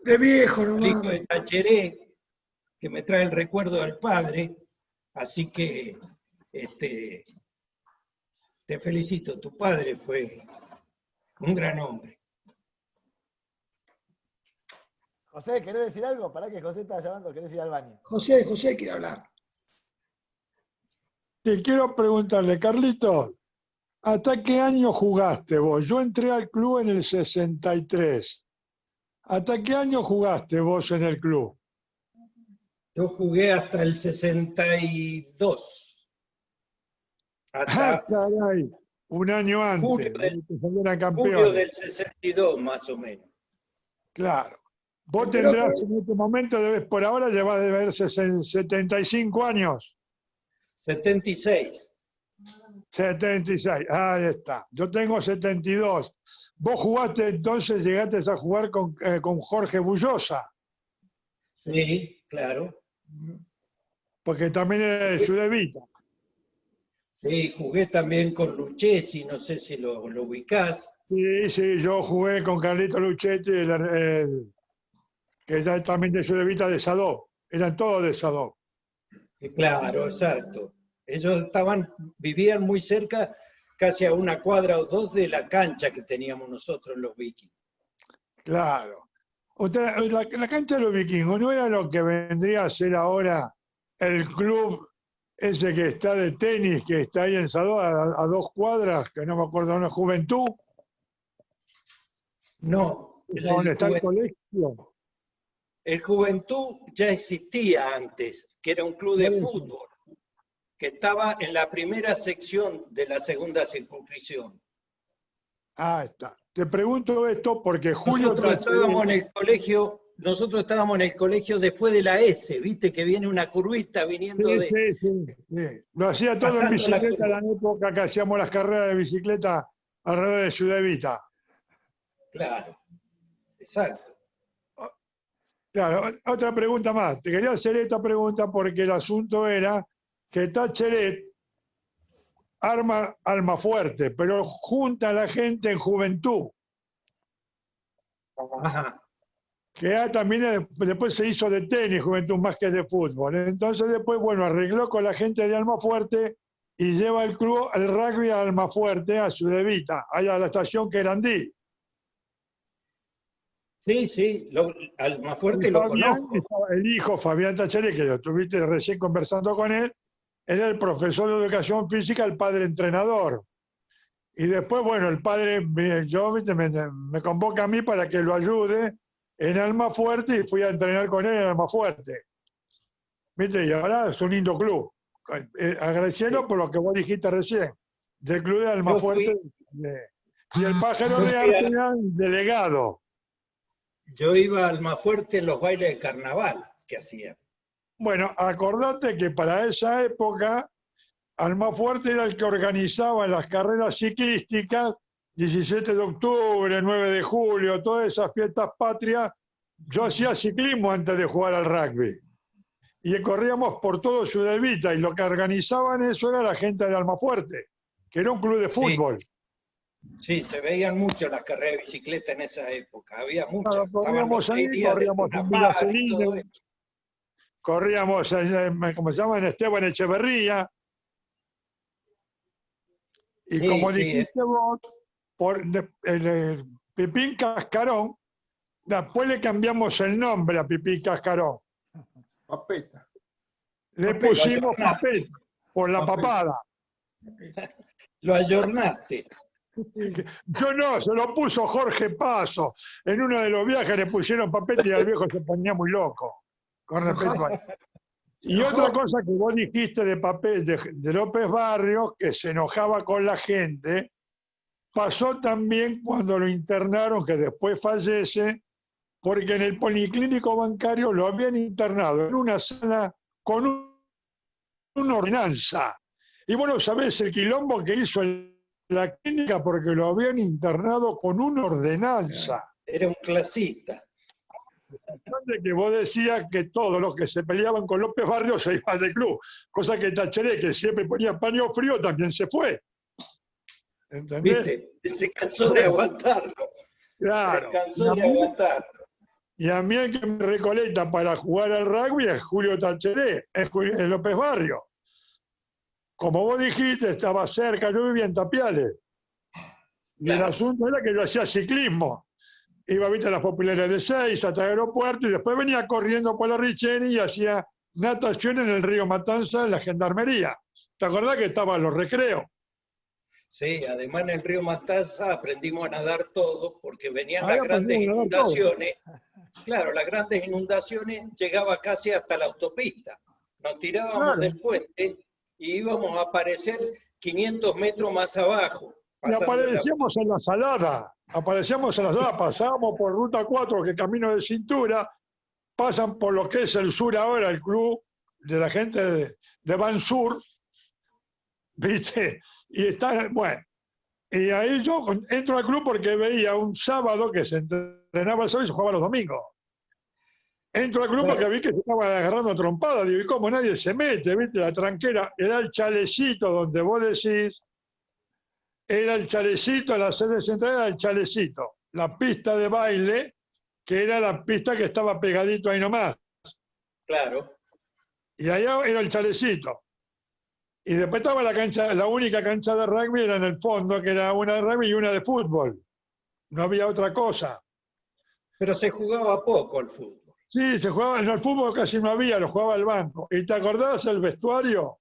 De viejo nomás. El hijo de Tacheré, que me trae el recuerdo del padre, así que te felicito, tu padre fue un gran hombre. José, ¿querés decir algo? Pará que José está llamando, ¿querés ir al baño? José quiere hablar. Te quiero preguntarle, Carlito, ¿hasta qué año jugaste vos? Yo entré al club en el 63. ¿Hasta qué año jugaste vos en el club? Yo jugué hasta el 62. Ah, caray, un año antes. Julio del 62, más o menos. Claro. Vos tendrás en este momento, por ahora llevas de ver 75 años. 76. 76, ahí está. Yo tengo 72. Vos jugaste entonces, llegaste a jugar con Jorge Bullosa. Sí, claro. Porque también era de Ciudad Evita. Sí, jugué también con Lucchesi, no sé si lo ubicás. Sí, sí, yo jugué con Carlito Luchetti, que ya también de Sudevita de Sadó. Eran todos de Sadó. Claro, exacto. Ellos vivían muy cerca, casi a una cuadra o dos de la cancha que teníamos nosotros los Vikings. Claro. La cancha de los vikingos no era lo que vendría a ser ahora el club ese que está de tenis, que está ahí en Sadó, a 2 cuadras, que no me acuerdo, una Juventud. No, ¿Dónde está el colegio? el Juventud ya existía antes, que era un club de fútbol, que estaba en la primera sección de la segunda circunscripción. Ah, está. Te pregunto esto porque Julio Nosotros estábamos en el colegio después de la S, viste que viene una curvita viniendo Sí. Lo hacía todo en bicicleta en la época que hacíamos las carreras de bicicleta alrededor de Ciudad Evita. Claro, exacto. Claro, otra pregunta más. Te quería hacer esta pregunta porque el asunto era que Tácheret arma Almafuerte, pero junta a la gente en Juventud. Ajá. Que también después se hizo de tenis Juventud más que de fútbol. Entonces después, bueno, arregló con la gente de Almafuerte y lleva el club, el rugby a Almafuerte, a Sudevita, allá a la estación Querandí. Sí, Almafuerte lo conozco. El hijo Fabián Tácheret, que lo estuviste recién conversando con él, era el profesor de educación física, el padre entrenador. Y después, bueno, el padre me convoca a mí para que lo ayude en Almafuerte y fui a entrenar con él en Almafuerte. ¿Viste? Y ahora es un lindo club. Agradeciendo por lo que vos dijiste recién, del club de Almafuerte. Y el Pájaro de Arte era delegado. Yo iba a Almafuerte en los bailes de carnaval que hacían. Bueno, acordate que para esa época Almafuerte era el que organizaba las carreras ciclísticas, 17 de octubre, 9 de julio, todas esas fiestas patrias. Yo hacía ciclismo antes de jugar al rugby. Y corríamos por todo Ciudad Evita, y lo que organizaban eso era la gente de Almafuerte, que era un club de fútbol. Sí, se veían mucho las carreras de bicicleta en esa época. Había muchas. Claro, corríamos ahí, corríamos en Villa Celino, corríamos en, ¿cómo se llama? En Esteban Echeverría. Y como dijiste vos, por el Pipín Cascarón, después le cambiamos el nombre a Pipín Cascarón. Papeta. Le pusimos papeta por la papada. Lo ayornaste. Yo no, se lo puso Jorge Paso. En uno de los viajes le pusieron papeta y al viejo se ponía muy loco. Con respecto a eso. Y otra cosa que vos dijiste de papel de López Barrios, que se enojaba con la gente, pasó también cuando lo internaron, que después fallece, porque en el policlínico bancario lo habían internado en una sala con una ordenanza. Y vos no sabés el quilombo que hizo la clínica porque lo habían internado con una ordenanza. Era un clasista. De que vos decías que todos los que se peleaban con López Barrios se iban del club, cosa que Tácheret, que siempre ponía paño frío, también se fue. ¿Entendés? ¿Viste? Se cansó de aguantarlo. Claro. Se cansó de aguantarlo. Y a mí el que me recolecta para jugar al rugby es Julio Tácheret, es López Barrios. Como vos dijiste, estaba cerca, yo vivía en Tapiales. Y el asunto era que yo hacía ciclismo. Iba a las populares de Seis hasta el aeropuerto y después venía corriendo por la Richeni y hacía natación en el río Matanza en la Gendarmería. ¿Te acordás que estaban los recreos? Sí, además en el río Matanza aprendimos a nadar todos porque venían las grandes inundaciones. Claro, las grandes inundaciones llegaban casi hasta la autopista. Nos tirábamos del puente y íbamos a aparecer 500 metros más abajo. Y aparecíamos en la salada. Pasábamos por Ruta 4, que camino de cintura, pasan por lo que es el sur ahora, el club de la gente de Bansur, ¿viste? Y está, bueno, y ahí yo entro al club porque veía un sábado que se entrenaba el sábado y se jugaba los domingos. Entro al club porque vi que se estaban agarrando trompadas. Digo, ¿y cómo nadie se mete? ¿Viste? La tranquera era el chalecito donde vos decís, era el chalecito, la sede central era el chalecito. La pista de baile, que era la pista que estaba pegadito ahí nomás. Claro. Y allá era el chalecito. Y después estaba la cancha, la única cancha de rugby era en el fondo, que era una de rugby y una de fútbol. No había otra cosa. Pero se jugaba poco el fútbol. Sí, se jugaba, en el fútbol casi no había, lo jugaba el banco. ¿Y te acordás el vestuario?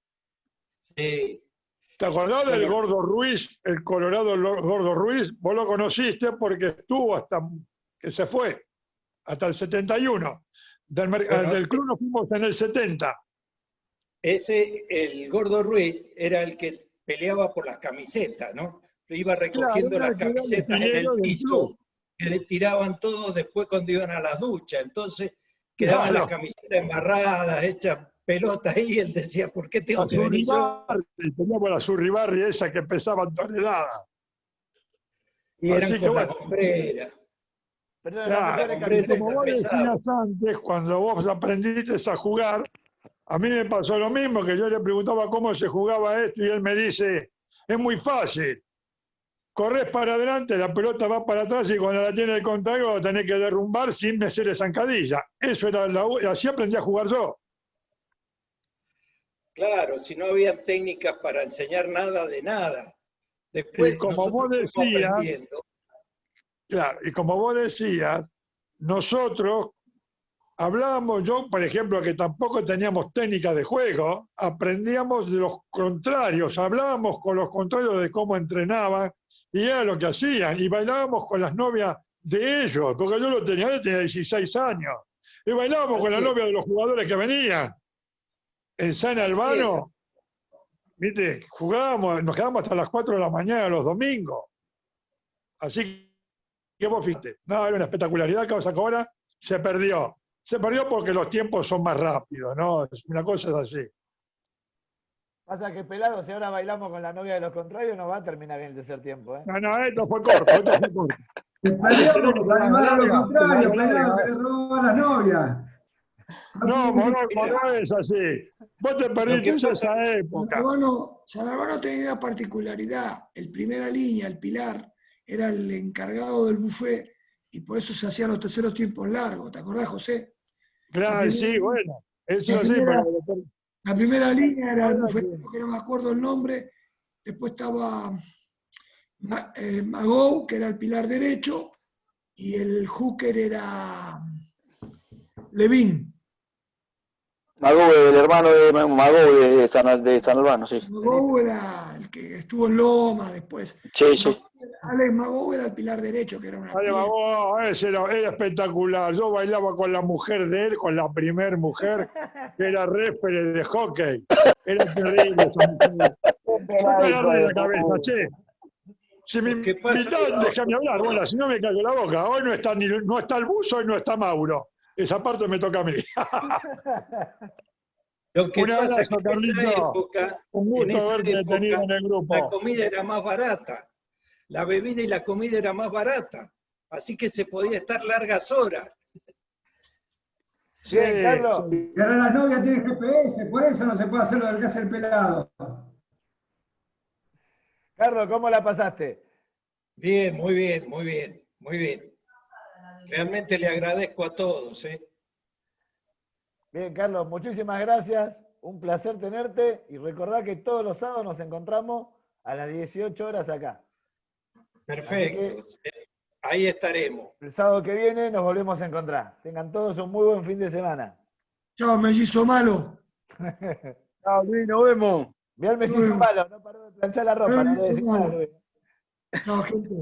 Sí. ¿Te acordás del Bueno. Gordo Ruiz, el Colorado Gordo Ruiz? Vos lo conociste porque estuvo hasta que se fue, hasta el 71. Del club nos fuimos en el 70. El Gordo Ruiz era el que peleaba por las camisetas, ¿no? Iba recogiendo Claro, las camisetas en el piso, que le tiraban todos después cuando iban a las duchas. Entonces quedaban las camisetas embarradas, hechas pelotas ahí, y él decía, ¿por qué tengo que venir yo? Teníamos la Surribarri esa que pesaban toneladas. Y eran con la hombrera. Claro, como vos decías antes, cuando vos aprendiste a jugar, a mí me pasó lo mismo, que yo le preguntaba cómo se jugaba esto y él me dice, es muy fácil. Corres para adelante, la pelota va para atrás y cuando la tiene el contrario la tenés que derrumbar sin hacerle zancadilla. Eso era así aprendí a jugar yo. Claro, si no había técnicas para enseñar nada de nada. Después, y como vos decías, claro, y como vos decías, nosotros hablábamos, yo por ejemplo, que tampoco teníamos técnica de juego, aprendíamos de los contrarios, hablábamos con los contrarios de cómo entrenaban y era lo que hacían, y bailábamos con las novias de ellos, porque yo él tenía 16 años, y bailábamos con las novias de los jugadores que venían. En San Albano, ¿viste? Jugábamos, nos quedábamos hasta las 4 de la mañana los domingos. Así que vos fíjate, no, era una espectacularidad que ahora se perdió. Se perdió porque los tiempos son más rápidos, ¿no? Una cosa es así. Pasa que pelado, si ahora bailamos con la novia de los contrarios, no va a terminar bien el tercer tiempo, ¿eh? No, esto fue corto, esto fue corto. Se perdió por animar a los contrarios, pelado, que le robó a las novias. No, no es así. Vos te perdiste en esa época. San Albano tenía una particularidad. El primera línea, el pilar, era el encargado del buffet y por eso se hacían los terceros tiempos largos. ¿Te acordás, José? Claro, sí, bueno. Eso sí, la primera línea era el buffet, que no me acuerdo el nombre. Después estaba Magou, que era el pilar derecho, y el hooker era Levín. Magou, el hermano de Magou de San Albano, sí. Magou era el que estuvo en Loma después. Sí, sí. Alex Magou era el pilar derecho, que era una Alex Magou, ese era espectacular. Yo bailaba con la mujer de él, con la primer mujer, que era referee de hockey. Era terrible esa mujer. De la cabeza, che. Si me invitan, déjame hablar. Bueno, si no me callo la boca. Hoy no está el buzo, hoy no está Mauro. Esa parte me toca a mí. Lo que pasa es que en esa época, en el grupo. La comida era más barata. La bebida y la comida era más barata. Así que se podía estar largas horas. Sí, Carlos. Y ahora las novias tienen GPS, por eso no se puede hacer lo del que hace el pelado. Carlos, ¿cómo la pasaste? Bien, muy bien, muy bien, muy bien. Realmente le agradezco a todos. Bien, Carlos, muchísimas gracias. Un placer tenerte y recordá que todos los sábados nos encontramos a las 18 horas acá. Perfecto. Ahí estaremos. El sábado que viene nos volvemos a encontrar. Tengan todos un muy buen fin de semana. Chao, mellizo malo. Chao, Luis, nos vemos. Mirá el mellizo malo, no paró de planchar la ropa. No le decís nada, Luis. Chao, gente.